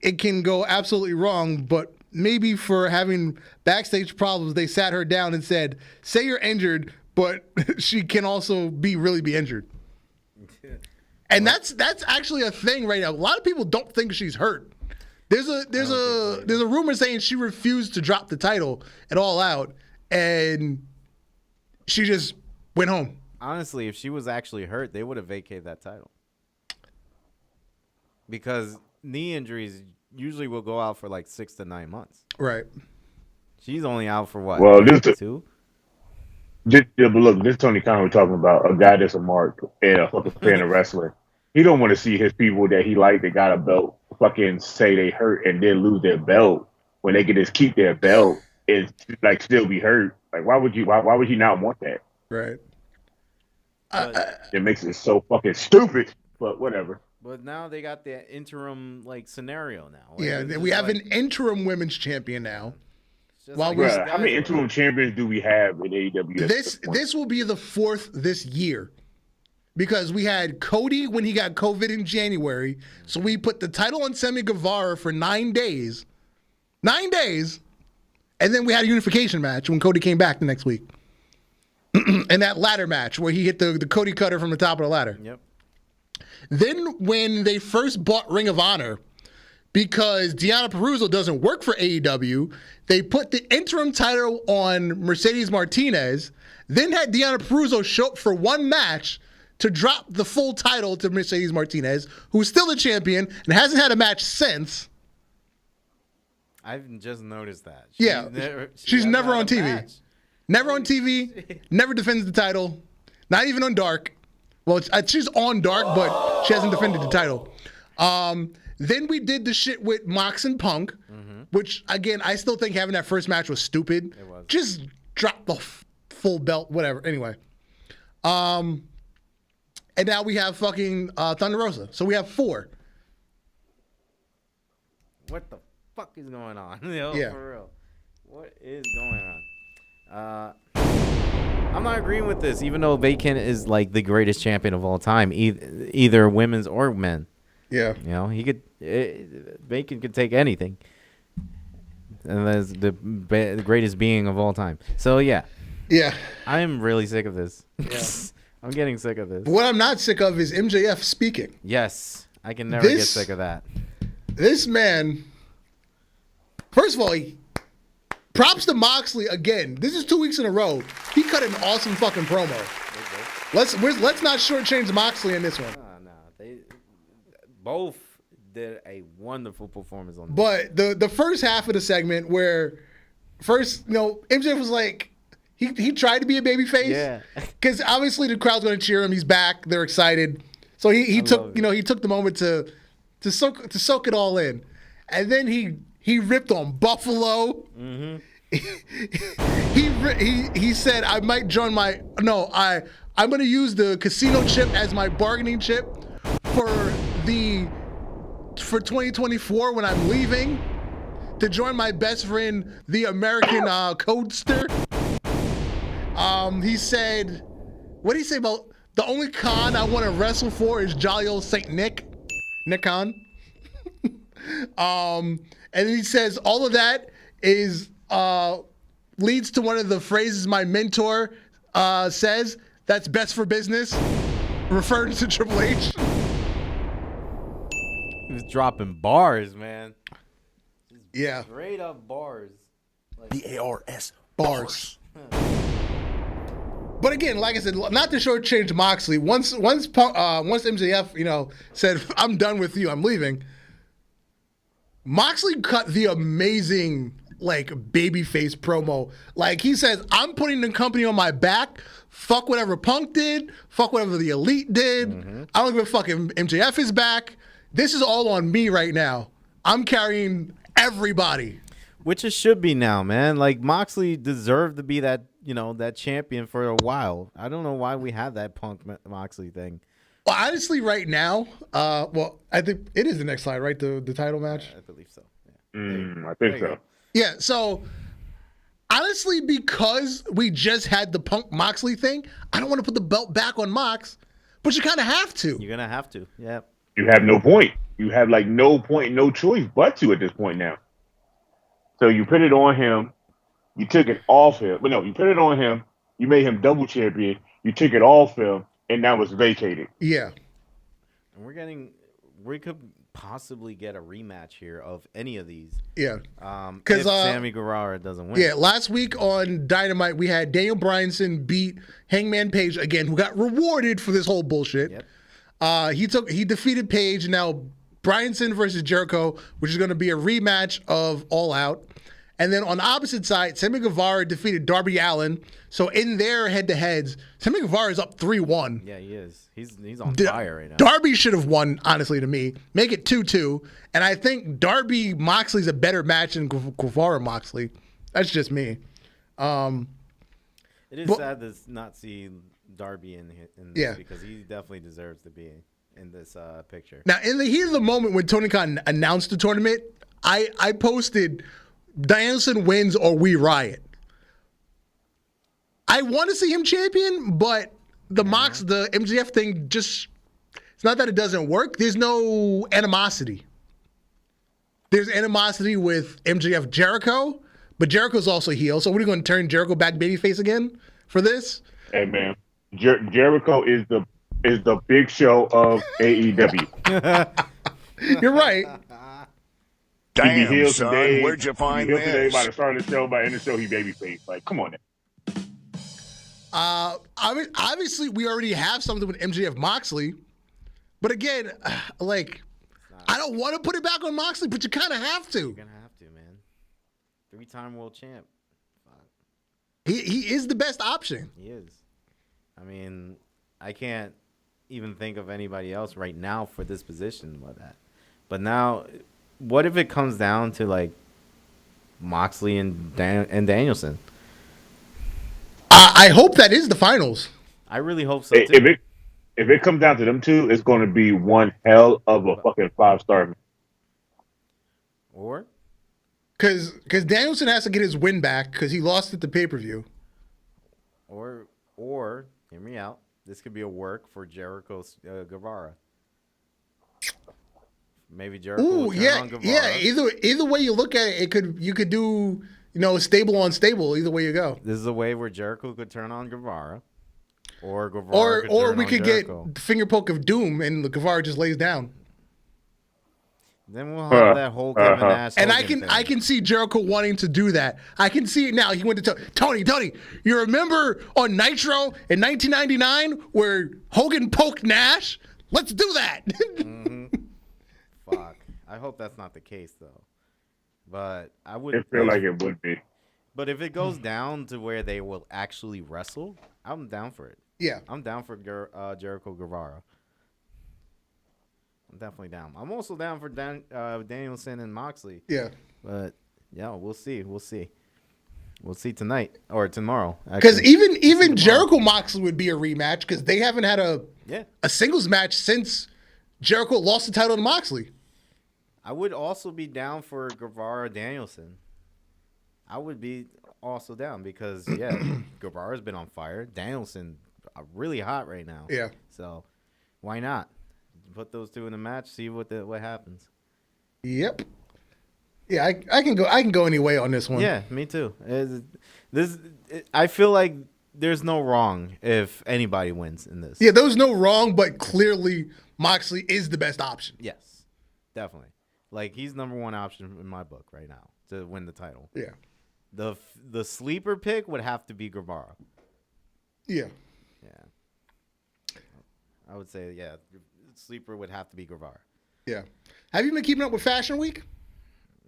[SPEAKER 1] it can go absolutely wrong, but maybe for having backstage problems, they sat her down and said, say you're injured, but she can also really be injured. And that's actually a thing right now. A lot of people don't think she's hurt. There's a rumor saying she refused to drop the title at All Out, and she just went home.
[SPEAKER 4] Honestly, if she was actually hurt, they would have vacated that title. Because knee injuries usually will go out for like 6 to 9 months.
[SPEAKER 1] Right.
[SPEAKER 4] She's only out for what?
[SPEAKER 2] Well, this
[SPEAKER 4] 2?
[SPEAKER 2] Look, this Tony Khan we're talking about, a guy that's a mark and a fucking fan of wrestling. He don't want to see his people that he liked that got a belt fucking say they hurt and then lose their belt when they can just keep their belt and like still be hurt. Like why would you not want that?
[SPEAKER 1] Right.
[SPEAKER 2] It makes it so fucking stupid. But whatever.
[SPEAKER 4] But now they got the interim like scenario now. Like,
[SPEAKER 1] yeah, we have an interim women's champion now.
[SPEAKER 2] How many interim champions do we have in AEW?
[SPEAKER 1] This will be the 4th this year. Because we had Cody when he got COVID in January. So we put the title on Sammy Guevara for 9 days. 9 days. And then we had a unification match when Cody came back the next week. And that ladder match where he hit the Cody cutter from the top of the ladder.
[SPEAKER 4] Yep.
[SPEAKER 1] Then when they first bought Ring of Honor, because Deonna Purrazzo doesn't work for AEW, they put the interim title on Mercedes Martinez, then had Deonna Purrazzo show up for one match, to drop the full title to Mercedes Martinez, who's still the champion and hasn't had a match since.
[SPEAKER 4] I've just noticed that.
[SPEAKER 1] She's never on TV.
[SPEAKER 4] Match.
[SPEAKER 1] Never on TV. Never defends the title. Not even on Dark. Well, she's on Dark, but she hasn't defended the title. Then we did the shit with Mox and Punk, which, again, I still think having that first match was stupid.
[SPEAKER 4] It was.
[SPEAKER 1] Just drop the full belt, whatever. Anyway. And now we have fucking Thunder Rosa. So we have 4.
[SPEAKER 4] What the fuck is going on? Yo,
[SPEAKER 1] Yeah.
[SPEAKER 4] For real. What is going on? I'm not agreeing with this, even though Bacon is like the greatest champion of all time, either women's or men.
[SPEAKER 1] Yeah.
[SPEAKER 4] You know, Bacon could take anything. And that's the greatest being of all time. So, yeah.
[SPEAKER 1] Yeah.
[SPEAKER 4] I am really sick of this. Yeah. I'm getting sick of this.
[SPEAKER 1] What I'm not sick of is MJF speaking.
[SPEAKER 4] Yes. I can never get sick of that.
[SPEAKER 1] This man, first of all, props to Moxley again. This is 2 weeks in a row. He cut an awesome fucking promo. Let's not shortchange Moxley in this one.
[SPEAKER 4] No. They both did a wonderful performance on this.
[SPEAKER 1] But the first half of the segment where first, MJF was like, he tried to be a babyface. Yeah. Because obviously the crowd's going to cheer him. He's back. They're excited. So he took the moment to soak it all in. And then he ripped on Buffalo. Mm-hmm. he said, I might join I'm going to use the casino chip as my bargaining chip for 2024 when I'm leaving to join my best friend, the American Codester. He said, what did he say about the only con I want to wrestle for is jolly old Saint Nick Khan. And he says all of that is leads to one of the phrases my mentor says, that's best for business, referring to Triple H.
[SPEAKER 4] He was dropping bars, man.
[SPEAKER 1] Yeah.
[SPEAKER 4] Straight up bars. Like,
[SPEAKER 1] BARS. Bars. But again, like I said, not to shortchange Moxley. Once MJF, said, I'm done with you, I'm leaving, Moxley cut the amazing, babyface promo. Like, he says, I'm putting the company on my back. Fuck whatever Punk did. Fuck whatever the Elite did. Mm-hmm. I don't give a fuck if MJF is back. This is all on me right now. I'm carrying everybody.
[SPEAKER 4] Which it should be now, man. Like, Moxley deserved to be that, that champion for a while. I don't know why we have that Punk Moxley thing.
[SPEAKER 1] Well, honestly, right now, I think it is the next slide, right? The title match?
[SPEAKER 4] I believe so.
[SPEAKER 2] Yeah. I think so.
[SPEAKER 1] Yeah, so honestly, because we just had the Punk Moxley thing, I don't want to put the belt back on Mox, but you kind of have to.
[SPEAKER 4] You're going to have to, yeah.
[SPEAKER 2] You have no point. You have no point, no choice but to at this point now. So you put it on him. You took it off him. But no, you put it on him. You made him double champion. You took it off him, and now it's vacated.
[SPEAKER 1] Yeah.
[SPEAKER 4] And we could possibly get a rematch here of any of these.
[SPEAKER 1] Yeah.
[SPEAKER 4] If Sammy Guevara doesn't win.
[SPEAKER 1] Yeah, last week on Dynamite, we had Daniel Bryanson beat Hangman Page again, who got rewarded for this whole bullshit.
[SPEAKER 4] Yep.
[SPEAKER 1] He defeated Page. Now Bryanson versus Jericho, which is going to be a rematch of All Out. And then on the opposite side, Sammy Guevara defeated Darby Allin. So in their head-to-heads, Sammy Guevara is up 3-1.
[SPEAKER 4] Yeah, he is. He's on fire right now.
[SPEAKER 1] Darby should have won, honestly, to me. Make it 2-2. And I think Darby Moxley's a better match than Guevara Moxley. That's just me.
[SPEAKER 4] It is sad to not see Darby in this because he definitely deserves to be in this picture.
[SPEAKER 1] Now, in the heat of the moment when Tony Khan announced the tournament, I posted, Danielson wins or we riot. I want to see him champion, but the MJF thing it's not that it doesn't work. There's no animosity. There's animosity with MJF Jericho, but Jericho's also heel. So what are you going to turn Jericho back babyface again for this?
[SPEAKER 2] Hey, man. Jericho is the big show of AEW.
[SPEAKER 1] You're right.
[SPEAKER 3] Damn, son, where'd you find this?
[SPEAKER 2] Today, by the start of the show, by the end of the show, he babyface. Like, come on now.
[SPEAKER 1] I mean, obviously, we already have something with MJF Moxley, but again, like, I don't want to put it back on Moxley, but you kind of have to.
[SPEAKER 4] You're gonna have to, man. 3-time world champ. Fuck.
[SPEAKER 1] He is the best option.
[SPEAKER 4] He is. I mean, I can't even think of anybody else right now for this position like that. But now, what if it comes down to like Moxley and Danielson?
[SPEAKER 1] I hope that is the finals.
[SPEAKER 4] I really hope so too.
[SPEAKER 2] If it comes down to them two, it's going to be one hell of a fucking 5-star.
[SPEAKER 4] Or
[SPEAKER 1] Because Danielson has to get his win back because he lost at the pay-per-view.
[SPEAKER 4] Or hear me out. This could be a work for Jericho Guevara. Maybe Jericho will turn on Guevara.
[SPEAKER 1] Yeah. Either way you look at it, you could do stable on stable. Either way you go.
[SPEAKER 4] This is a way where Jericho could turn on Guevara, or Guevara
[SPEAKER 1] or we
[SPEAKER 4] on
[SPEAKER 1] could
[SPEAKER 4] Jericho.
[SPEAKER 1] get the finger poke of doom and the Guevara just lays down.
[SPEAKER 4] Then we'll have that whole Kevin Nash.
[SPEAKER 1] And
[SPEAKER 4] Hogan
[SPEAKER 1] I
[SPEAKER 4] thing.
[SPEAKER 1] can see Jericho wanting to do that. I can see it now. He went to Tony. You remember on Nitro in 1999 where Hogan poked Nash? Let's do that.
[SPEAKER 4] Fuck. I hope that's not the case though. But I would.
[SPEAKER 2] I feel like it would be.
[SPEAKER 4] But if it goes down to where they will actually wrestle, I'm down for it.
[SPEAKER 1] Yeah.
[SPEAKER 4] I'm down for Jericho Guevara. I'm definitely down. I'm also down for Danielson and Moxley.
[SPEAKER 1] Yeah.
[SPEAKER 4] But yeah, we'll see. We'll see tonight or tomorrow.
[SPEAKER 1] Because even Jericho Moxley would be a rematch because they haven't had a singles match since Jericho lost the title to Moxley.
[SPEAKER 4] I would also be down for Guevara Danielson. I would be also down because Guevara's been on fire. Danielson really hot right now.
[SPEAKER 1] Yeah.
[SPEAKER 4] So why not put those two in a match? See what happens.
[SPEAKER 1] Yep. Yeah, I can go any way on this one.
[SPEAKER 4] Yeah, me too. I feel like there's no wrong if anybody wins in this.
[SPEAKER 1] Yeah, there was no wrong, but clearly Moxley is the best option.
[SPEAKER 4] Yes, definitely. Like he's number one option in my book right now to win the title.
[SPEAKER 1] Yeah.
[SPEAKER 4] The sleeper pick would have to be Guevara.
[SPEAKER 1] Yeah.
[SPEAKER 4] Yeah. I would say sleeper would have to be Guevara.
[SPEAKER 1] Yeah. Have you been keeping up with Fashion Week?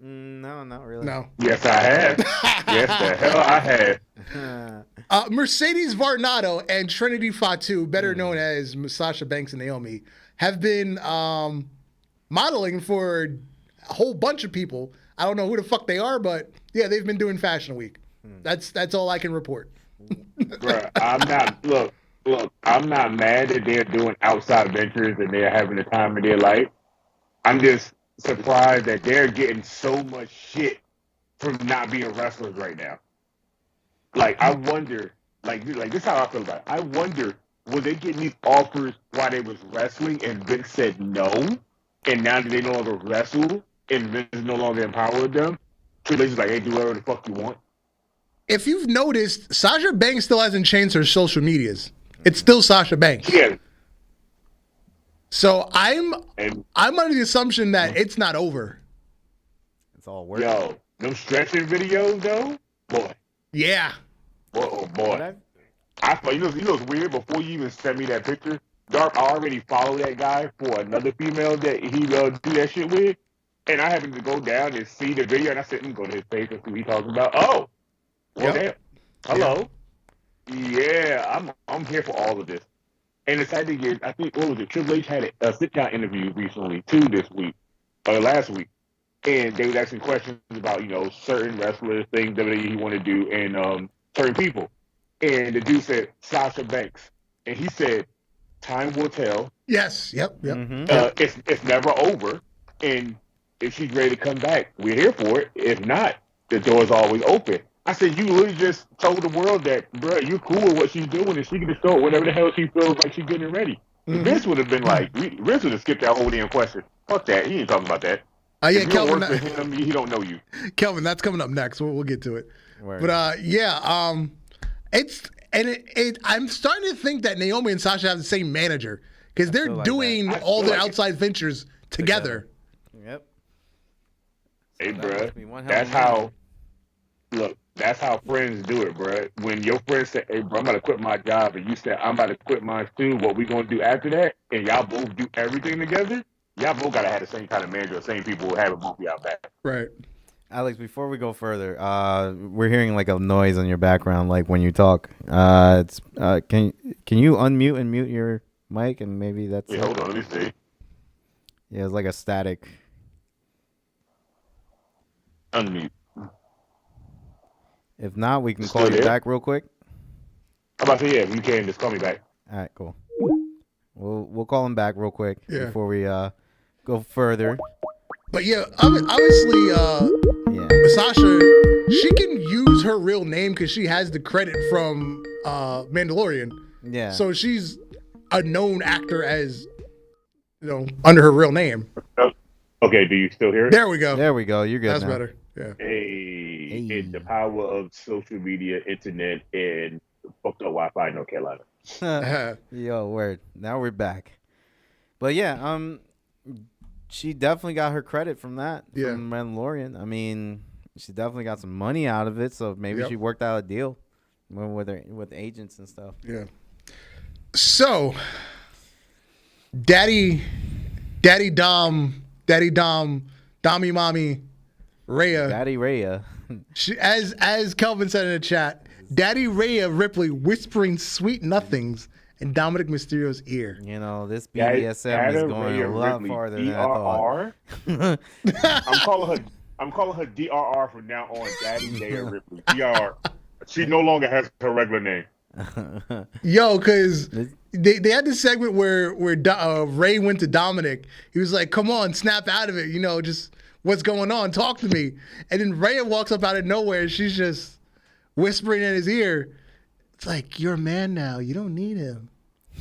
[SPEAKER 4] No, not really.
[SPEAKER 1] No.
[SPEAKER 2] Yes, I have. Yes, the hell I have.
[SPEAKER 1] Mercedes Varnado and Trinity Fatu, better known as Sasha Banks and Naomi, have been modeling for a whole bunch of people. I don't know who the fuck they are, but yeah, they've been doing Fashion Week. That's all I can report.
[SPEAKER 2] Bruh, I'm not mad that they're doing outside ventures and they're having the time of their life. I'm just surprised that they're getting so much shit from not being wrestlers right now. Like, I wonder, like this is how I feel about it. I wonder, were they getting these offers while they was wrestling and Vince said no? And now that they no longer wrestle and Vince no longer empowered them, Triple H is like, hey, do whatever the fuck you want.
[SPEAKER 1] If you've noticed, Sasha Banks still hasn't changed her social medias. It's still Sasha Banks.
[SPEAKER 2] Yeah.
[SPEAKER 1] So I'm under the assumption that it's not over.
[SPEAKER 4] It's all work.
[SPEAKER 2] Yo, them stretching videos though, boy.
[SPEAKER 1] Yeah.
[SPEAKER 2] Boy, oh boy. I thought you know what's weird? Before you even sent me that picture, Dark, I already follow that guy for another female that he do that shit with, and I happened to go down and see the video, and I said, go to his page and see what he's talking about. Oh, well, damn. Hello. Yeah, I'm here for all of this. And the sad thing is, I think, what was it? Triple H had a sit-down interview recently, too, this week, or last week. And they was asking questions about, certain wrestlers, things that he want to do, and certain people. And the dude said, Sasha Banks. And he said, time will tell.
[SPEAKER 1] Yes. Yep.
[SPEAKER 4] Mm-hmm.
[SPEAKER 2] It's never over. And if she's ready to come back, we're here for it. If not, the door's always open. I said, you literally just told the world that, bro, you're cool with what she's doing, and she can just go whatever the hell she feels like she's getting ready. Mm-hmm. Vince would have been like, Vince would have skipped that whole damn question. Fuck that. He ain't talking about that.
[SPEAKER 1] Yeah,
[SPEAKER 2] if you
[SPEAKER 1] Kelvin.
[SPEAKER 2] don't work for him, he don't know you.
[SPEAKER 1] Kelvin, that's coming up next. We'll get to it.
[SPEAKER 4] Word.
[SPEAKER 1] But I'm starting to think that Naomi and Sasha have the same manager because they're
[SPEAKER 4] like
[SPEAKER 1] doing all their outside ventures together.
[SPEAKER 4] Yep.
[SPEAKER 2] Hey,
[SPEAKER 4] So
[SPEAKER 2] bro,
[SPEAKER 4] that
[SPEAKER 2] that's how. Look, That's how friends do it, bro. When your friend said, "Hey, bro, I'm about to quit my job," and you said, "I'm about to quit mine too," what we gonna do after that? And y'all both do everything together. Y'all both gotta have the same kind of manager, the same people who have it both y'all back.
[SPEAKER 1] Right.
[SPEAKER 4] Alex, before we go further, we're hearing like a noise in your background, like when you talk. Can you unmute and mute your mic, and maybe that's
[SPEAKER 2] Wait, hold on, let me see.
[SPEAKER 4] Yeah, it's like a static.
[SPEAKER 2] Unmute.
[SPEAKER 4] If not, we can
[SPEAKER 2] Still
[SPEAKER 4] call you
[SPEAKER 2] there?
[SPEAKER 4] back real quick.
[SPEAKER 2] I'm about to say, yeah, if you can, just call me back.
[SPEAKER 4] All right, cool. We'll call him back real quick before we go further.
[SPEAKER 1] But yeah, obviously, Sasha, she can use her real name because she has the credit from Mandalorian.
[SPEAKER 4] Yeah.
[SPEAKER 1] So she's a known actor as, under her real name.
[SPEAKER 2] Okay, do you still hear it?
[SPEAKER 1] There we go.
[SPEAKER 4] There we go. You're good.
[SPEAKER 1] That's
[SPEAKER 4] now.
[SPEAKER 1] better. Yeah.
[SPEAKER 2] Hey, it's the power of social media, internet, and fucked up Wi-Fi in North Carolina.
[SPEAKER 4] Yo, word. Now we're back. But yeah, she definitely got her credit from that.
[SPEAKER 1] Yeah.
[SPEAKER 4] From Mandalorian. I mean, she definitely got some money out of it. So maybe she worked out a deal with agents and stuff.
[SPEAKER 1] Yeah. So, Daddy Dom, Dommy Mommy, Rhea.
[SPEAKER 4] Daddy Rhea.
[SPEAKER 1] She, as Kelvin said in the chat, Daddy Rhea Ripley whispering sweet nothings in Dominic Mysterio's ear.
[SPEAKER 4] You know, this BDSM is going a lot farther than I thought.
[SPEAKER 2] I'm calling her DRR from now on. Daddy Rhea Ripley. DRR. She no longer has her regular name.
[SPEAKER 1] Yo, because they had this segment where Ray went to Dominic. He was like, "Come on, snap out of it. Just what's going on? Talk to me." And then Rhea walks up out of nowhere. And she's just whispering in his ear. It's like, you're a man now. You don't need him.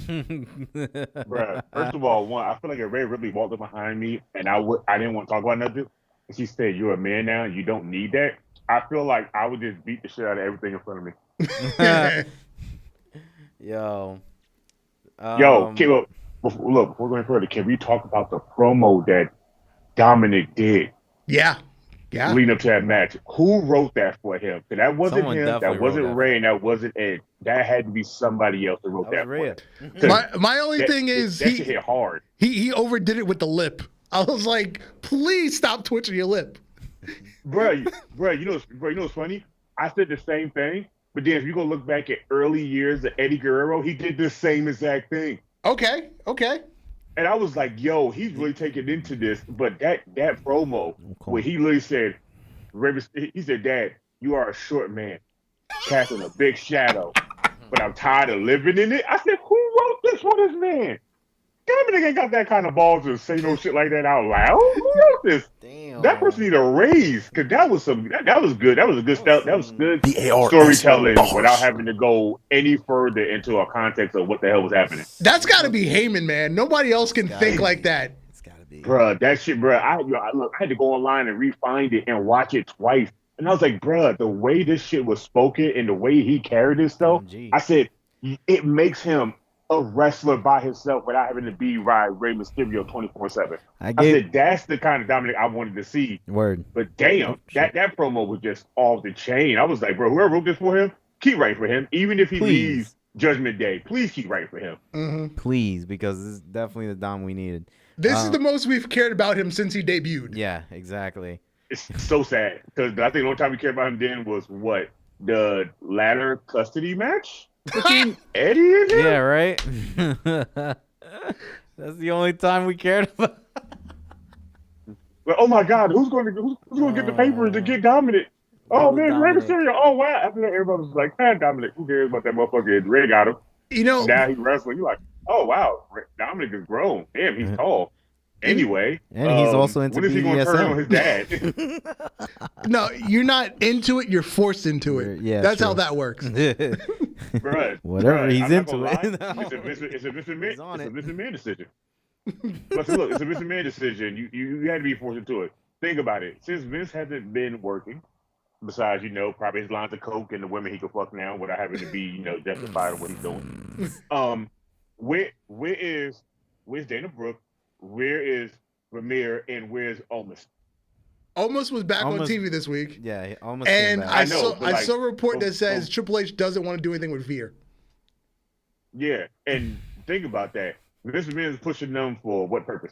[SPEAKER 2] Bruh, first of all, I feel like if Ray Ripley walked up behind me and I didn't want to talk about nothing, and she said, "You're a man now. You don't need that." I feel like I would just beat the shit out of everything in front of me.
[SPEAKER 4] Yo.
[SPEAKER 2] Look, before we're going further, can we talk about the promo that Dominic did?
[SPEAKER 1] Yeah.
[SPEAKER 2] Leading up to that match. Who wrote that for him? Because that wasn't
[SPEAKER 4] Someone
[SPEAKER 2] him, that
[SPEAKER 4] definitely
[SPEAKER 2] wasn't
[SPEAKER 4] wrote that.
[SPEAKER 2] Ray, and that wasn't Ed. That had to be somebody else that wrote that for
[SPEAKER 4] Rhea.
[SPEAKER 2] him.
[SPEAKER 1] My only thing is
[SPEAKER 2] that shit hit hard.
[SPEAKER 1] he overdid it with the lip. I was like, please stop twitching your lip.
[SPEAKER 2] Bro, you know what's funny? I said the same thing, but then if you go look back at early years of Eddie Guerrero, he did the same exact thing.
[SPEAKER 1] Okay.
[SPEAKER 2] And I was like, yo, he's really taking into this. But that promo where he literally said, he said, "Dad, you are a short man casting a big shadow, but I'm tired of living in it." I said, who wrote this for this man? Dominic ain't got that kind of balls to say no shit like that out loud. Who wrote this?
[SPEAKER 4] Damn.
[SPEAKER 2] That person need a raise, because that was that was good. That was a good stuff. That was good storytelling without having to go any further into a context of what the hell was happening.
[SPEAKER 1] That's got to be Heyman, man. Nobody else can think like that.
[SPEAKER 4] It's gotta be.
[SPEAKER 2] Bruh, that shit, bruh. I had to go online and re-find it and watch it twice. And I was like, bruh, the way this shit was spoken and the way he carried himself, I said, it makes him a wrestler by himself without having to be Rey Mysterio 24/7. I said, that's the kind of Dominic I wanted to see.
[SPEAKER 4] Word.
[SPEAKER 2] But damn, that promo was just off the chain. I was like, bro, whoever wrote this for him, keep writing for him. Even if he leaves Judgment Day, please keep writing for him.
[SPEAKER 1] Mm-hmm.
[SPEAKER 4] Please, because this is definitely the Dom we needed.
[SPEAKER 1] This is the most we've cared about him since he debuted.
[SPEAKER 4] Yeah, exactly.
[SPEAKER 2] It's so sad, because I think the only time we cared about him then was what? The ladder custody match? Between Eddie and him?
[SPEAKER 4] Yeah, right? That's the only time we cared about.
[SPEAKER 2] But oh my God, who's going to get the papers to get Dominic? Oh man, Rey Mysterio. Oh wow. After that, everybody was like, man, Dominic, who cares about that motherfucker? Ray got him. Now he's wrestling. You're like, oh wow, Dominic is grown. Damn, he's tall. Anyway,
[SPEAKER 4] and he's also into
[SPEAKER 2] when is he going to turn on his dad?
[SPEAKER 1] No, you're not into it. You're forced into it.
[SPEAKER 4] Yeah,
[SPEAKER 1] that's
[SPEAKER 4] true.
[SPEAKER 1] how that works.
[SPEAKER 4] Whatever, he's into it.
[SPEAKER 2] It's a Vince McMahon decision. But look, it's a Vince McMahon decision. You had to be forced into it. Think about it. Since Vince hasn't been working, besides probably his lines of coke and the women he could fuck now without having to be justified in what he's doing. Where's Dana Brooke? Where is Ramir and where's Omos?
[SPEAKER 1] Almost was back
[SPEAKER 4] Almost-
[SPEAKER 1] on TV this week.
[SPEAKER 4] Yeah, he almost came
[SPEAKER 1] And
[SPEAKER 4] back.
[SPEAKER 1] I
[SPEAKER 2] know, but
[SPEAKER 1] saw a report that
[SPEAKER 2] so-
[SPEAKER 1] says Triple H doesn't want to do anything with Veer.
[SPEAKER 2] Yeah, and think about that. Vince McMahon is pushing them for what purpose?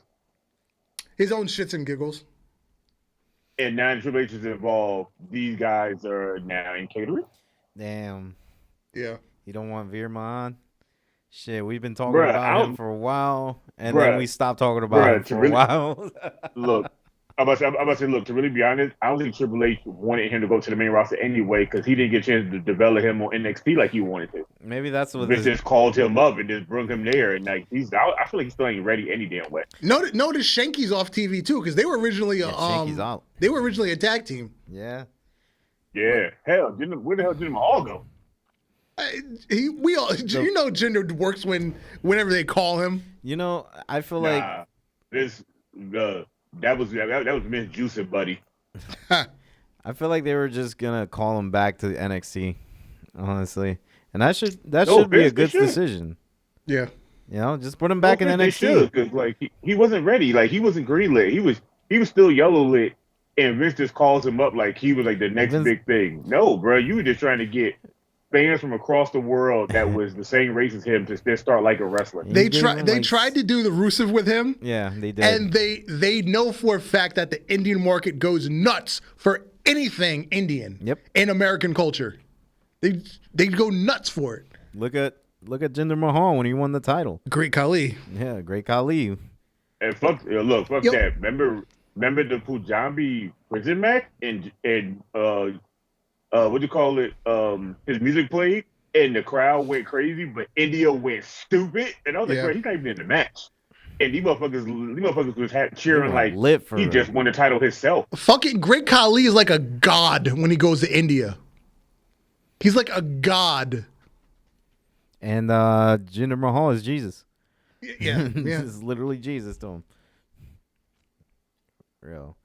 [SPEAKER 1] His own shits and giggles.
[SPEAKER 2] And now Triple H is involved. These guys are now in catering.
[SPEAKER 4] Damn.
[SPEAKER 1] Yeah.
[SPEAKER 4] You don't want Veerma on? Shit, we've been talking
[SPEAKER 2] Bruh,
[SPEAKER 4] about him for a while, and then
[SPEAKER 2] Bruh.
[SPEAKER 4] we stopped talking about him
[SPEAKER 2] Bruh, to
[SPEAKER 4] for a
[SPEAKER 2] really-
[SPEAKER 4] while.
[SPEAKER 2] Look, I'm about to say, look, to really be honest, I don't think Triple H wanted him to go to the main roster anyway because he didn't get a chance to develop him on NXT like he wanted to.
[SPEAKER 4] Maybe that's what
[SPEAKER 2] Vince
[SPEAKER 4] this,
[SPEAKER 2] just called him up and just brought him there, and like I feel like he's still ain't ready any damn way.
[SPEAKER 1] Notice Shanky's off TV too because they were originally
[SPEAKER 4] Shanky's out.
[SPEAKER 1] they were originally a tag team.
[SPEAKER 4] Yeah.
[SPEAKER 2] Yeah, hell, where the hell did them all go?
[SPEAKER 1] You know Jinder works whenever they call him.
[SPEAKER 4] You know, I feel like
[SPEAKER 2] Nah, that was Miss Juicy, buddy.
[SPEAKER 4] I feel like they were just gonna call him back to NXT, honestly, and that should be a
[SPEAKER 2] they
[SPEAKER 4] good
[SPEAKER 2] should.
[SPEAKER 4] decision.
[SPEAKER 1] Yeah.
[SPEAKER 4] You know, just put him back in
[SPEAKER 2] They
[SPEAKER 4] NXT.
[SPEAKER 2] should, because like he wasn't ready, like he wasn't green lit, he was still yellow lit, and Vince just calls him up like he was like the next big thing. No, bro, you were just trying to get fans from across the world that was the same race as him to just start like a wrestler.
[SPEAKER 1] They
[SPEAKER 4] gave
[SPEAKER 1] tried.
[SPEAKER 4] him,
[SPEAKER 1] They
[SPEAKER 4] like,
[SPEAKER 1] tried to do the Rusev with him,
[SPEAKER 4] Yeah, they did.
[SPEAKER 1] and they know for a fact that the Indian market goes nuts for anything Indian.
[SPEAKER 4] Yep.
[SPEAKER 1] In American culture, they go nuts for it.
[SPEAKER 4] Look at Jinder Mahal when he won the title.
[SPEAKER 1] Great Khali.
[SPEAKER 4] Yeah, great Khali.
[SPEAKER 2] And fuck
[SPEAKER 1] Yo.
[SPEAKER 2] that. Remember the Punjabi prison match and what do you call it? His music played and the crowd went crazy, but India went stupid. And I was like,
[SPEAKER 1] Yeah.
[SPEAKER 2] bro, he's not even in the match. And these motherfuckers was cheering
[SPEAKER 4] They
[SPEAKER 2] like
[SPEAKER 4] were lit for
[SPEAKER 2] he
[SPEAKER 4] him.
[SPEAKER 2] just won the title himself.
[SPEAKER 1] Fucking Great Khali is like a god when he goes to India. He's like a god.
[SPEAKER 4] And Jinder Mahal is Jesus.
[SPEAKER 1] Yeah.
[SPEAKER 4] This
[SPEAKER 1] Yeah.
[SPEAKER 4] is literally Jesus to him. Real.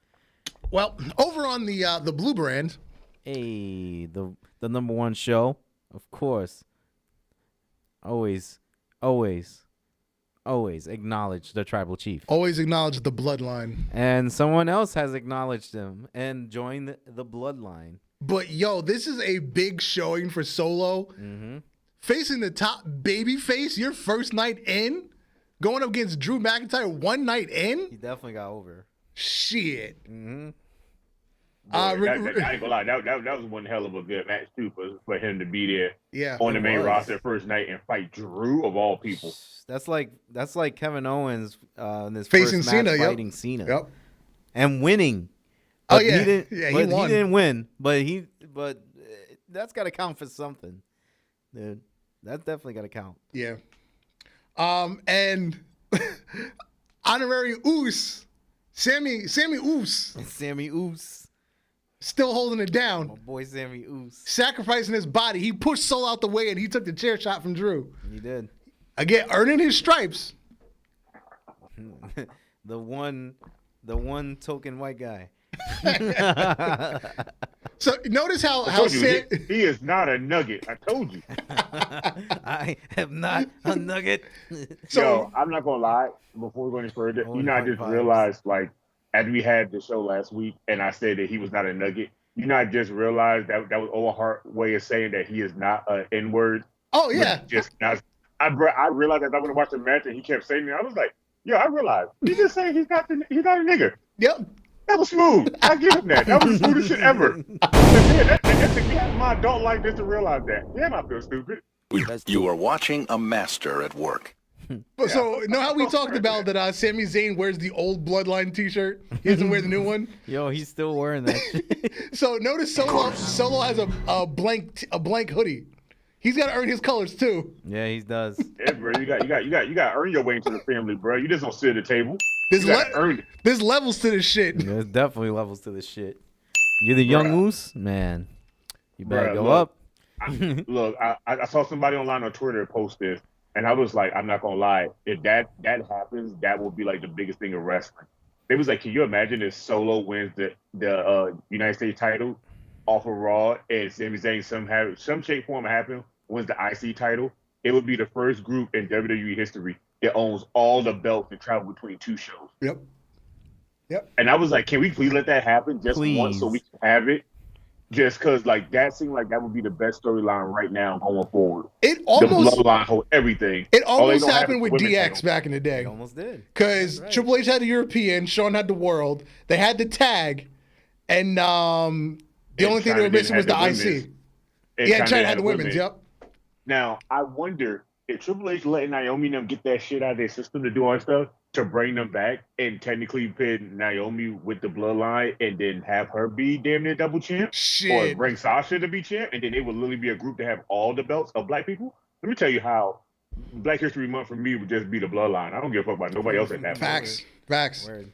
[SPEAKER 1] Well, over on the Blue brand,
[SPEAKER 4] Hey, the number one show, of course. Always acknowledge the tribal chief.
[SPEAKER 1] always acknowledge the bloodline.
[SPEAKER 4] And someone else has acknowledged him and joined the bloodline.
[SPEAKER 1] But yo, this is a big showing for Solo.
[SPEAKER 4] Mm-hmm.
[SPEAKER 1] Facing the top baby face your first night in, going up against Drew McIntyre one night in.
[SPEAKER 4] He definitely got over.
[SPEAKER 1] Shit.
[SPEAKER 4] Mm-hmm.
[SPEAKER 2] Boy, I ain't gonna lie, that was one hell of a good match too for him to be there
[SPEAKER 1] Yeah.
[SPEAKER 2] on the main
[SPEAKER 4] was.
[SPEAKER 2] roster first night and fight Drew of all people.
[SPEAKER 4] That's like Kevin Owens in his
[SPEAKER 1] Facing
[SPEAKER 4] first match
[SPEAKER 1] Cena, yep.
[SPEAKER 4] fighting Cena.
[SPEAKER 1] Yep.
[SPEAKER 4] And winning.
[SPEAKER 1] Oh,
[SPEAKER 4] But
[SPEAKER 1] yeah.
[SPEAKER 4] he didn't,
[SPEAKER 1] Yeah, he
[SPEAKER 4] but
[SPEAKER 1] won.
[SPEAKER 4] he didn't win. But that's got to count for something, dude. That's definitely got to count.
[SPEAKER 1] Yeah. And honorary Oos, Sammy Oos,
[SPEAKER 4] Sammy Oos,
[SPEAKER 1] still holding it
[SPEAKER 4] my
[SPEAKER 1] down,
[SPEAKER 4] boy Sammy Oos.
[SPEAKER 1] sacrificing his body. He pushed Soul out the way and he took the chair shot from Drew.
[SPEAKER 4] He did.
[SPEAKER 1] Again, earning his stripes.
[SPEAKER 4] the one token white guy.
[SPEAKER 1] So notice how
[SPEAKER 2] I told you,
[SPEAKER 1] Sam,
[SPEAKER 2] he is not a nugget. I told you.
[SPEAKER 4] I am not a nugget.
[SPEAKER 2] Yo, I'm not gonna lie. Before we go any further,
[SPEAKER 4] Only
[SPEAKER 2] you know, I
[SPEAKER 4] fun
[SPEAKER 2] just
[SPEAKER 4] vibes.
[SPEAKER 2] realized, like, as we had the show last week, and I said that he was not a nugget. You know, I just realized that was Owen Hart's way of saying that he is not an N-word.
[SPEAKER 1] oh yeah,
[SPEAKER 2] Just not. I realized as I went to watch the match, and he kept saying it. I was like, yo, I realized he just saying he's not a nigger.
[SPEAKER 1] yep.
[SPEAKER 2] That was smooth. I give him that. That was the smoothest shit ever. We have my adult life just to realize that. Yeah, I feel stupid.
[SPEAKER 3] You are watching a master at work.
[SPEAKER 1] But so know how we talked about that Sami Zayn wears the old Bloodline T-shirt. He doesn't wear the new one.
[SPEAKER 4] Yo, he's still wearing that shit.
[SPEAKER 1] So notice Solo has a blank hoodie. He's got to earn his colors too.
[SPEAKER 4] Yeah, he does.
[SPEAKER 2] Yeah, bro, you got to earn your way into the family, bro. You just don't sit at the table.
[SPEAKER 1] There's,
[SPEAKER 2] You got to earn it.
[SPEAKER 1] there's levels to this shit.
[SPEAKER 4] There's definitely levels to this shit. You're the young moose, man. You better
[SPEAKER 2] Bruh,
[SPEAKER 4] go
[SPEAKER 2] look.
[SPEAKER 4] up.
[SPEAKER 2] Look, I saw somebody online on Twitter post this, and I was like, I'm not gonna lie. If that happens, that will be like the biggest thing in wrestling. They was like, can you imagine if Solo wins the United States title off of Raw, and Sami Zayn some shape form happen wins the IC title? It would be the first group in WWE history that owns all the belts and travel between two shows.
[SPEAKER 1] Yep. Yep.
[SPEAKER 2] And I was like, can we please let that happen just once so we
[SPEAKER 4] Please.
[SPEAKER 2] can have it? Just because, like, that seemed like that would be the best storyline right now going forward.
[SPEAKER 1] It
[SPEAKER 2] The
[SPEAKER 1] almost
[SPEAKER 2] bloodline, whole everything.
[SPEAKER 1] it
[SPEAKER 2] All they
[SPEAKER 1] almost
[SPEAKER 2] don't have
[SPEAKER 1] happened
[SPEAKER 2] is
[SPEAKER 1] with
[SPEAKER 2] the women's
[SPEAKER 1] DX
[SPEAKER 2] title.
[SPEAKER 1] back in the
[SPEAKER 4] It
[SPEAKER 1] day.
[SPEAKER 4] almost did.
[SPEAKER 1] Because
[SPEAKER 4] That's right.
[SPEAKER 1] Triple H had the European, Shawn had the world. They had the tag, and the only thing they
[SPEAKER 2] China
[SPEAKER 1] were missing was
[SPEAKER 2] didn't
[SPEAKER 1] the
[SPEAKER 2] have the
[SPEAKER 1] IC.
[SPEAKER 2] women's. And
[SPEAKER 1] Yeah, China had the women's. Yep.
[SPEAKER 2] Now, I wonder if Triple H letting Naomi and them get that shit out of their system to do all that stuff to bring them back and technically pin Naomi with the bloodline and then have her be damn near double champ, or
[SPEAKER 1] Shit.
[SPEAKER 2] bring Sasha to be champ, and then it would literally be a group to have all the belts of black people. Let me tell you how Black History Month for me would just be the bloodline. I don't give a fuck about nobody else at that point.
[SPEAKER 1] Facts. Facts.
[SPEAKER 4] Word.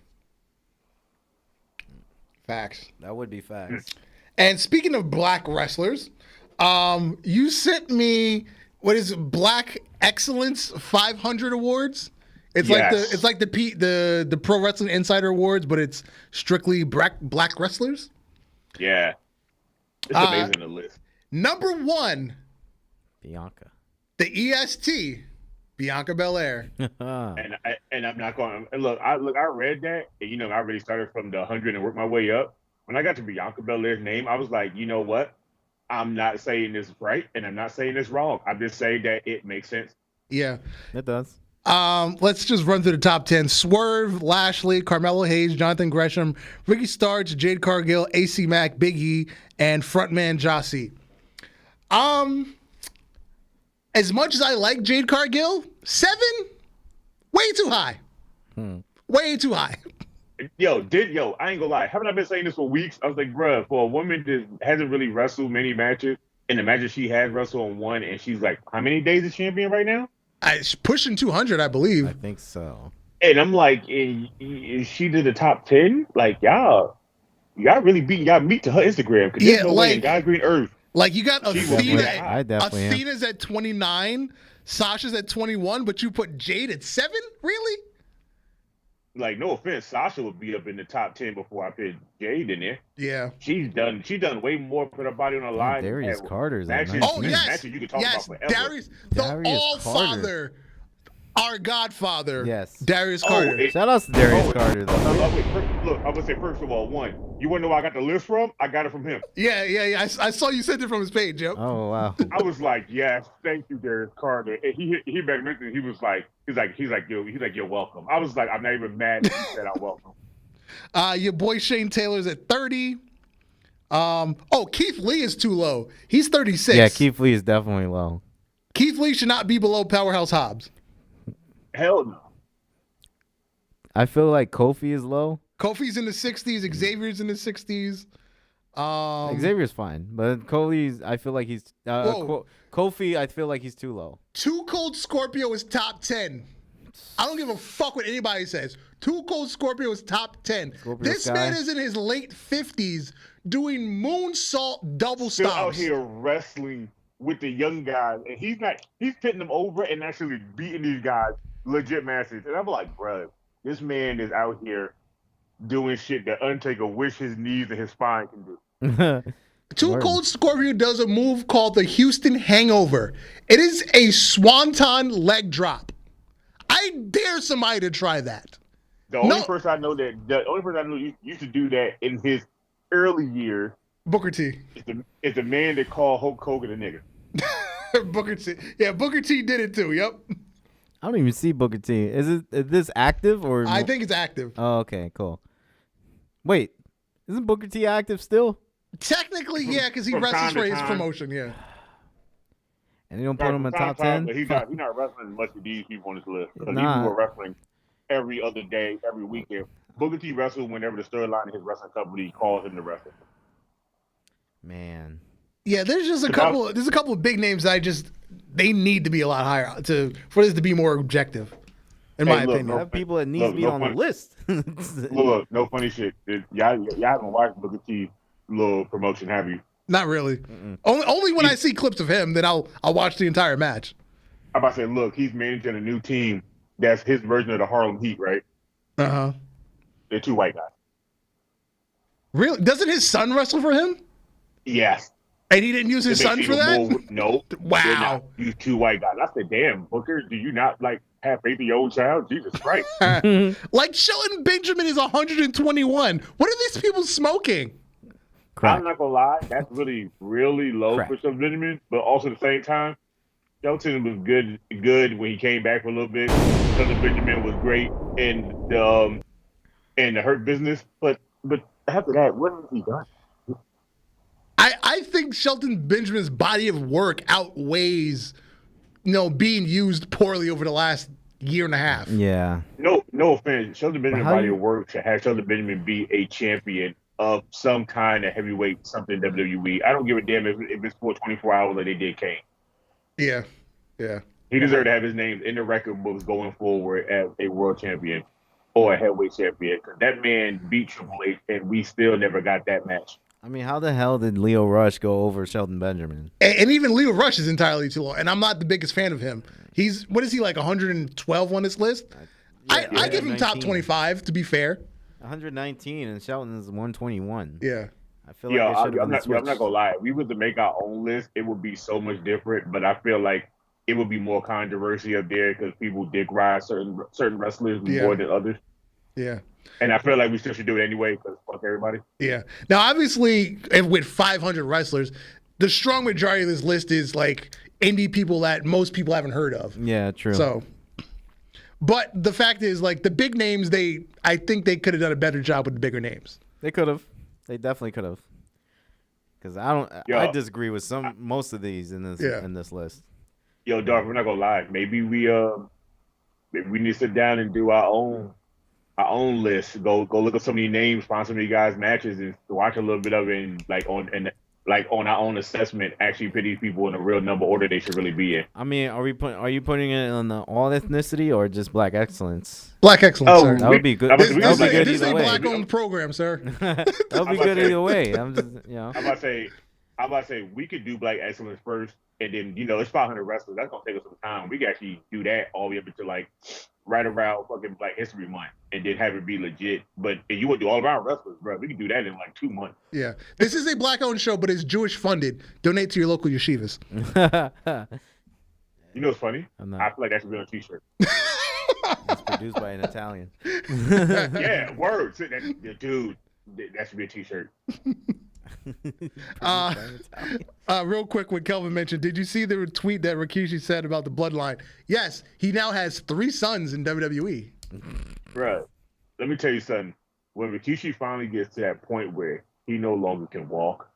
[SPEAKER 1] Facts.
[SPEAKER 4] That would be facts.
[SPEAKER 1] And speaking of black wrestlers, you sent me what is it, Black Excellence 500 Awards. It's
[SPEAKER 2] Yes.
[SPEAKER 1] like the Pro Wrestling Insider Awards, but it's strictly black wrestlers.
[SPEAKER 2] Yeah. It's amazing, the list.
[SPEAKER 1] Number 1,
[SPEAKER 4] Bianca.
[SPEAKER 1] the EST, Bianca Belair.
[SPEAKER 2] And I'm not going to look. I read that, and I already started from the 100 and worked my way up. When I got to Bianca Belair's name, I was like, you know what? I'm not saying this right, and I'm not saying this wrong. I'm just saying that it makes sense.
[SPEAKER 1] Yeah.
[SPEAKER 4] It does.
[SPEAKER 1] Let's just run through the top 10. Swerve, Lashley, Carmelo Hayes, Jonathan Gresham, Ricky Starks, Jade Cargill, AC Mack, Big E, and frontman Jossie. As much as I like Jade Cargill, 7, way too high. Way too high.
[SPEAKER 2] Yo, I ain't gonna lie. Haven't I been saying this for weeks? I was like, bruh, for a woman that hasn't really wrestled many matches, and the matches she has wrestled on one, and she's like, how many days is champion right now?
[SPEAKER 1] It's pushing 200, I believe.
[SPEAKER 4] I think so.
[SPEAKER 2] And I'm like, is she to the top 10? Like, y'all really beating y'all meat to her Instagram. Because there's no way in God's green earth.
[SPEAKER 1] Like, you got Athena.
[SPEAKER 4] I definitely am.
[SPEAKER 1] Athena's at 29, Sasha's at 21, but you put Jade at 7? Really?
[SPEAKER 2] Like, no offense, Sasha would be up in the top 10 before I put Jade in there.
[SPEAKER 1] Yeah.
[SPEAKER 2] She's done way more, put her body on the line.
[SPEAKER 4] Darius
[SPEAKER 2] and
[SPEAKER 4] Carter's at
[SPEAKER 2] matches-
[SPEAKER 4] 19.
[SPEAKER 1] Oh, yes.
[SPEAKER 2] matches you could talk
[SPEAKER 1] Yes,
[SPEAKER 2] about forever.
[SPEAKER 1] Darius, the
[SPEAKER 4] Darius
[SPEAKER 1] All-Father, our Godfather.
[SPEAKER 4] Yes.
[SPEAKER 1] Darius
[SPEAKER 2] Oh,
[SPEAKER 1] Carter.
[SPEAKER 4] Shout out to Darius Carter, though.
[SPEAKER 2] Look, I would say, first of all, one, you want to know where I got the list from? I got it from him.
[SPEAKER 1] Yeah. I saw you sent it from his page, yep.
[SPEAKER 4] Oh, wow.
[SPEAKER 2] I was like, yes, thank you, Darius Carter. And he back mentioned, he was like, you're welcome. I was like, I'm not even mad that he said I'm welcome.
[SPEAKER 1] Your boy Shane Taylor's at 30. Keith Lee is too low. He's 36.
[SPEAKER 4] Yeah, Keith Lee is definitely low.
[SPEAKER 1] Keith Lee should not be below Powerhouse Hobbs.
[SPEAKER 2] Hell no.
[SPEAKER 4] I feel like Kofi is low.
[SPEAKER 1] Kofi's in the 60s. Xavier's in the 60s.
[SPEAKER 4] Xavier's fine, but Kofi's. I feel like he's.
[SPEAKER 1] Whoa.
[SPEAKER 4] Kofi, I feel like he's too low.
[SPEAKER 1] Too Cold Scorpio is top 10. I don't give a fuck what anybody says. Too Cold Scorpio is top 10.
[SPEAKER 4] Scorpio
[SPEAKER 1] This
[SPEAKER 4] Sky.
[SPEAKER 1] man is in his late 50s doing moonsault double
[SPEAKER 2] Still out
[SPEAKER 1] stomps.
[SPEAKER 2] here wrestling with the young guys, and he's pitting them over and actually beating these guys legit matches. And I'm like, bro, this man is out here doing shit that Undertaker wish his knees and his spine can do.
[SPEAKER 1] Too
[SPEAKER 4] Word.
[SPEAKER 1] Cold Scorpio does a move called the Houston Hangover. It is a swanton leg drop. I dare somebody to try that.
[SPEAKER 2] The only person I know used to do that in his early years
[SPEAKER 1] Booker T.
[SPEAKER 2] is the man that called Hulk Hogan a nigga.
[SPEAKER 1] Booker T. Yeah, Booker T did it too. Yep.
[SPEAKER 4] I don't even see Booker T. Is this active or?
[SPEAKER 1] I think it's active.
[SPEAKER 4] Oh, okay, cool. Wait, isn't Booker T active still?
[SPEAKER 1] Technically, yeah, because he
[SPEAKER 2] from
[SPEAKER 1] wrestles
[SPEAKER 2] time to
[SPEAKER 1] for his
[SPEAKER 2] time.
[SPEAKER 1] promotion. Yeah.
[SPEAKER 4] And you don't put him in top 10?
[SPEAKER 2] But he's not wrestling as much as these people on this list. Because these
[SPEAKER 4] Nah.
[SPEAKER 2] people are wrestling every other day, every weekend. Booker T wrestles whenever the storyline in his wrestling company calls him to wrestle.
[SPEAKER 4] Man.
[SPEAKER 1] Yeah, there's a couple of big names that they need to be a lot higher for this to be more objective, in my
[SPEAKER 2] look,
[SPEAKER 1] opinion.
[SPEAKER 4] I have people that need to be on the list.
[SPEAKER 2] Look, no funny shit. Y'all haven't watched Booker T's little promotion, have you?
[SPEAKER 1] Not really. Only when I see clips of him, then I'll watch the entire match.
[SPEAKER 2] I'm about to say, look, he's managing a new team that's his version of the Harlem Heat, right?
[SPEAKER 1] Uh-huh.
[SPEAKER 2] They're two white guys.
[SPEAKER 1] Really? Doesn't his son wrestle for him?
[SPEAKER 2] Yes.
[SPEAKER 1] And he didn't use his son for that?
[SPEAKER 2] No.
[SPEAKER 1] Wow.
[SPEAKER 2] You two white guys. I said, damn, Booker, do you not like have faith in your own child? Jesus Christ.
[SPEAKER 1] Like Shelton Benjamin is 121. What are these people smoking?
[SPEAKER 2] I'm not gonna lie, that's really, really low
[SPEAKER 4] Crack.
[SPEAKER 2] for Shelton Benjamin. But also at the same time, Shelton was good when he came back for a little bit. Shelton Benjamin was great in the Hurt Business, but after that, what has he done?
[SPEAKER 1] I think Shelton Benjamin's body of work outweighs, being used poorly over the last year and a half.
[SPEAKER 4] Yeah.
[SPEAKER 2] No offense. Shelton Benjamin's body of work should have Shelton Benjamin be a champion of some kind of heavyweight something WWE. I don't give a damn if it's for 24 hours like they did Kane.
[SPEAKER 1] Yeah.
[SPEAKER 2] He deserved to have his name in the record books going forward as a world champion or a heavyweight champion. Because that man beat Triple H, and we still never got that match.
[SPEAKER 4] I mean, how the hell did Leo Rush go over Shelton Benjamin?
[SPEAKER 1] And even Leo Rush is entirely too low. And I'm not the biggest fan of him. What is he, like 112 on this list? I give him top 25, to be fair.
[SPEAKER 4] 119, and Shelton is 121.
[SPEAKER 1] Yeah.
[SPEAKER 4] I feel like
[SPEAKER 2] I'm not gonna lie. If we were to make our own list, it would be so much different. But I feel like it would be more controversy up there because people dick ride certain wrestlers more than others.
[SPEAKER 1] Yeah.
[SPEAKER 2] And I feel like we still should do it anyway because fuck everybody.
[SPEAKER 1] Yeah. Now, obviously, with 500 wrestlers, the strong majority of this list is like indie people that most people haven't heard of.
[SPEAKER 4] Yeah, true.
[SPEAKER 1] So, but the fact is, like the big names, I think they could have done a better job with the bigger names.
[SPEAKER 4] They could have. They definitely could have. Because I disagree with most of these in this list.
[SPEAKER 2] Yo, Dark, we're not gonna lie. Maybe we need to sit down and do our own list. Go look at some of these names, find some of these guys' matches, and watch a little bit of it, and on our own assessment, actually put these people in a real number order they should really be in.
[SPEAKER 4] I mean, are you putting it on the all ethnicity or just black excellence?
[SPEAKER 1] Black excellence, sir.
[SPEAKER 4] That would be good.
[SPEAKER 1] This
[SPEAKER 4] That would be good
[SPEAKER 1] is
[SPEAKER 4] either
[SPEAKER 1] a
[SPEAKER 4] way.
[SPEAKER 1] black-owned program, sir.
[SPEAKER 4] That would be good either way. I'm about
[SPEAKER 2] to say we could do black excellence first, and then it's 500 wrestlers. That's gonna take us some time. We can actually do that all the way up until like right around fucking Black History Month, and then have it be legit. But if you would do all around wrestlers, bro, we can do that in like 2 months.
[SPEAKER 1] Yeah, this is a black-owned show, but it's Jewish funded. Donate to your local yeshivas.
[SPEAKER 2] You know what's funny?
[SPEAKER 4] I'm not.
[SPEAKER 2] I feel like that should be on a t-shirt.
[SPEAKER 4] It's produced by an Italian.
[SPEAKER 2] Yeah, words. Dude, that should be a t-shirt.
[SPEAKER 1] Real quick, what Kelvin mentioned, did you see the tweet that Rikishi said about the Bloodline? Yes, he now has 3 sons in WWE.
[SPEAKER 2] Bro, let me tell you something. When Rikishi finally gets to that point where he no longer can walk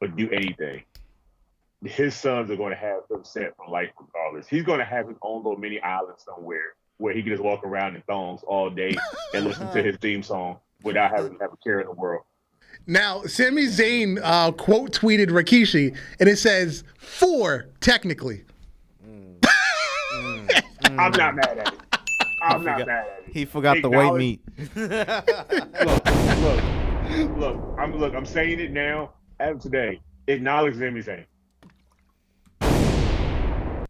[SPEAKER 2] or do anything, his sons are going to have him set for life regardless. He's going to have his own little mini island somewhere where he can just walk around in thongs all day and listen to his theme song without having to have a care in the world.
[SPEAKER 1] Now, Sami Zayn quote tweeted Rikishi, and it says 4 technically.
[SPEAKER 2] I'm not mad at it. I'm not mad at it.
[SPEAKER 4] He forgot the white meat.
[SPEAKER 2] Look, I'm saying it now as of today. Acknowledge Sami Zayn.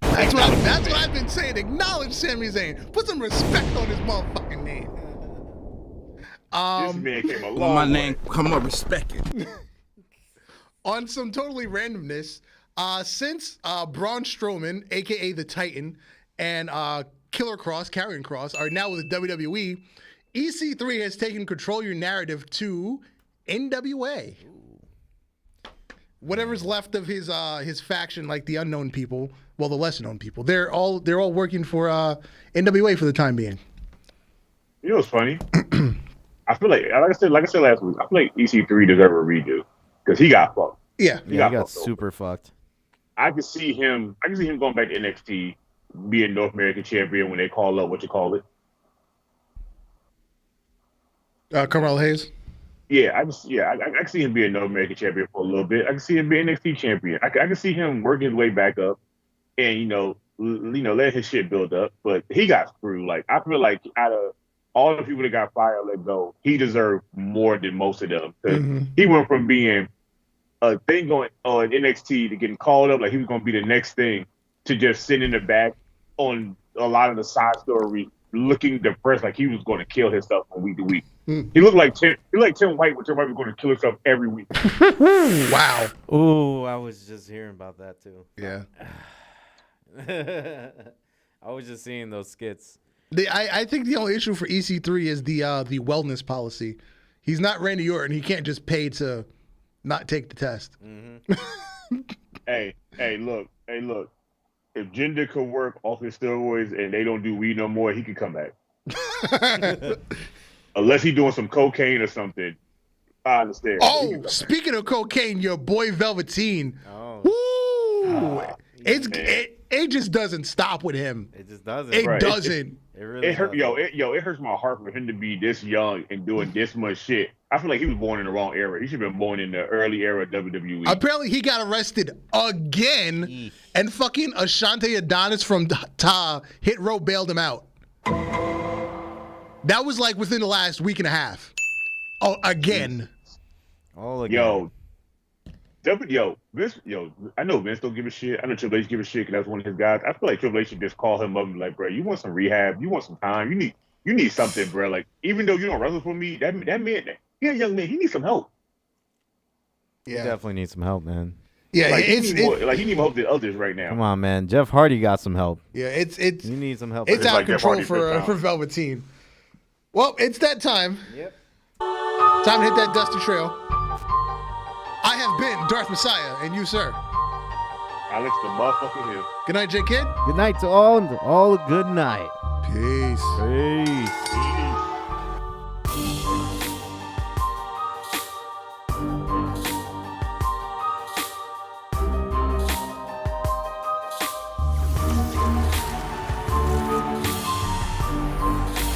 [SPEAKER 1] That's what I've been saying. Acknowledge Sami Zayn. Put some respect on his motherfucking name.
[SPEAKER 2] This man came a long way.
[SPEAKER 5] My name, come on, respect it.
[SPEAKER 1] On some totally randomness, since Braun Strowman, a.k.a. the Titan, and Killer Cross, Karrion Kross, are now with the WWE, EC3 has taken control of your narrative to NWA. Whatever's left of his faction, like the unknown people, well, the lesser known people, they're all working for NWA for the time being.
[SPEAKER 2] You know what's funny? I feel like I said last week, I feel like EC3 deserves a redo because he got fucked.
[SPEAKER 1] Yeah,
[SPEAKER 4] He got
[SPEAKER 2] fucked
[SPEAKER 4] super fucked.
[SPEAKER 2] I can see him going back to NXT, being North American champion when they call up what you call it.
[SPEAKER 1] Carmelo Hayes.
[SPEAKER 2] Yeah, I can see him being North American champion for a little bit. I can see him being NXT champion. I can see him working his way back up, and let his shit build up. But he got screwed. Like I feel like out of all the people that got fired, let go, he deserved more than most of them. He went from being a thing going on NXT to getting called up like he was going to be the next thing to just sitting in the back on a lot of the side story looking depressed, like he was going to kill himself from week to week. He looked like Tim White, which Tim White was going to kill himself every week.
[SPEAKER 1] Wow.
[SPEAKER 4] Oh, I was just hearing about that too.
[SPEAKER 1] Yeah.
[SPEAKER 4] I was just seeing those skits.
[SPEAKER 1] I think the only issue for EC3 is the wellness policy. He's not Randy Orton. He can't just pay to not take the test.
[SPEAKER 4] Mm-hmm.
[SPEAKER 2] Hey, look. If Jinder could work off his steroids and they don't do weed no more, he can come back. Unless he's doing some cocaine or something. I understand.
[SPEAKER 1] Oh, speaking of cocaine, your boy Velveteen.
[SPEAKER 4] Oh.
[SPEAKER 1] Woo! It just doesn't stop with him.
[SPEAKER 4] It just doesn't.
[SPEAKER 1] It
[SPEAKER 2] Right.
[SPEAKER 1] doesn't.
[SPEAKER 4] It really
[SPEAKER 2] It hurt,
[SPEAKER 4] doesn't.
[SPEAKER 2] it hurts my heart for him to be this young and doing this much shit. I feel like he was born in the wrong era. He should have been born in the early era of WWE.
[SPEAKER 1] Apparently, he got arrested again, and fucking Ashante Adonis from Hit Row bailed him out. That was like within the last week and a half. Oh, again.
[SPEAKER 4] All again.
[SPEAKER 2] Vince, I know Vince don't give a shit. I know Triple H give a shit because that's one of his guys. I feel like Triple H should just call him up and be like, bro, you want some rehab? You want some time? You need something, bro. Like, even though you don't wrestle for me, that man, yeah, young man, he needs some help.
[SPEAKER 4] He definitely needs some help, man.
[SPEAKER 1] Yeah,
[SPEAKER 2] Like, he need more help than others right now.
[SPEAKER 4] Come on, man. Jeff Hardy got some help.
[SPEAKER 1] Yeah, it's
[SPEAKER 4] You need some help.
[SPEAKER 1] it's
[SPEAKER 2] It's
[SPEAKER 1] out
[SPEAKER 2] like
[SPEAKER 1] of control
[SPEAKER 2] Jeff Hardy
[SPEAKER 1] for Velveteen. Well, it's that time.
[SPEAKER 4] Yep.
[SPEAKER 1] Time to hit that dusty trail. I have been Darth Messiah, and you, sir.
[SPEAKER 2] Alex the motherfucking Hill.
[SPEAKER 1] Good night, J Kid.
[SPEAKER 4] Good night to all, and all a good night.
[SPEAKER 1] Peace.
[SPEAKER 4] Peace.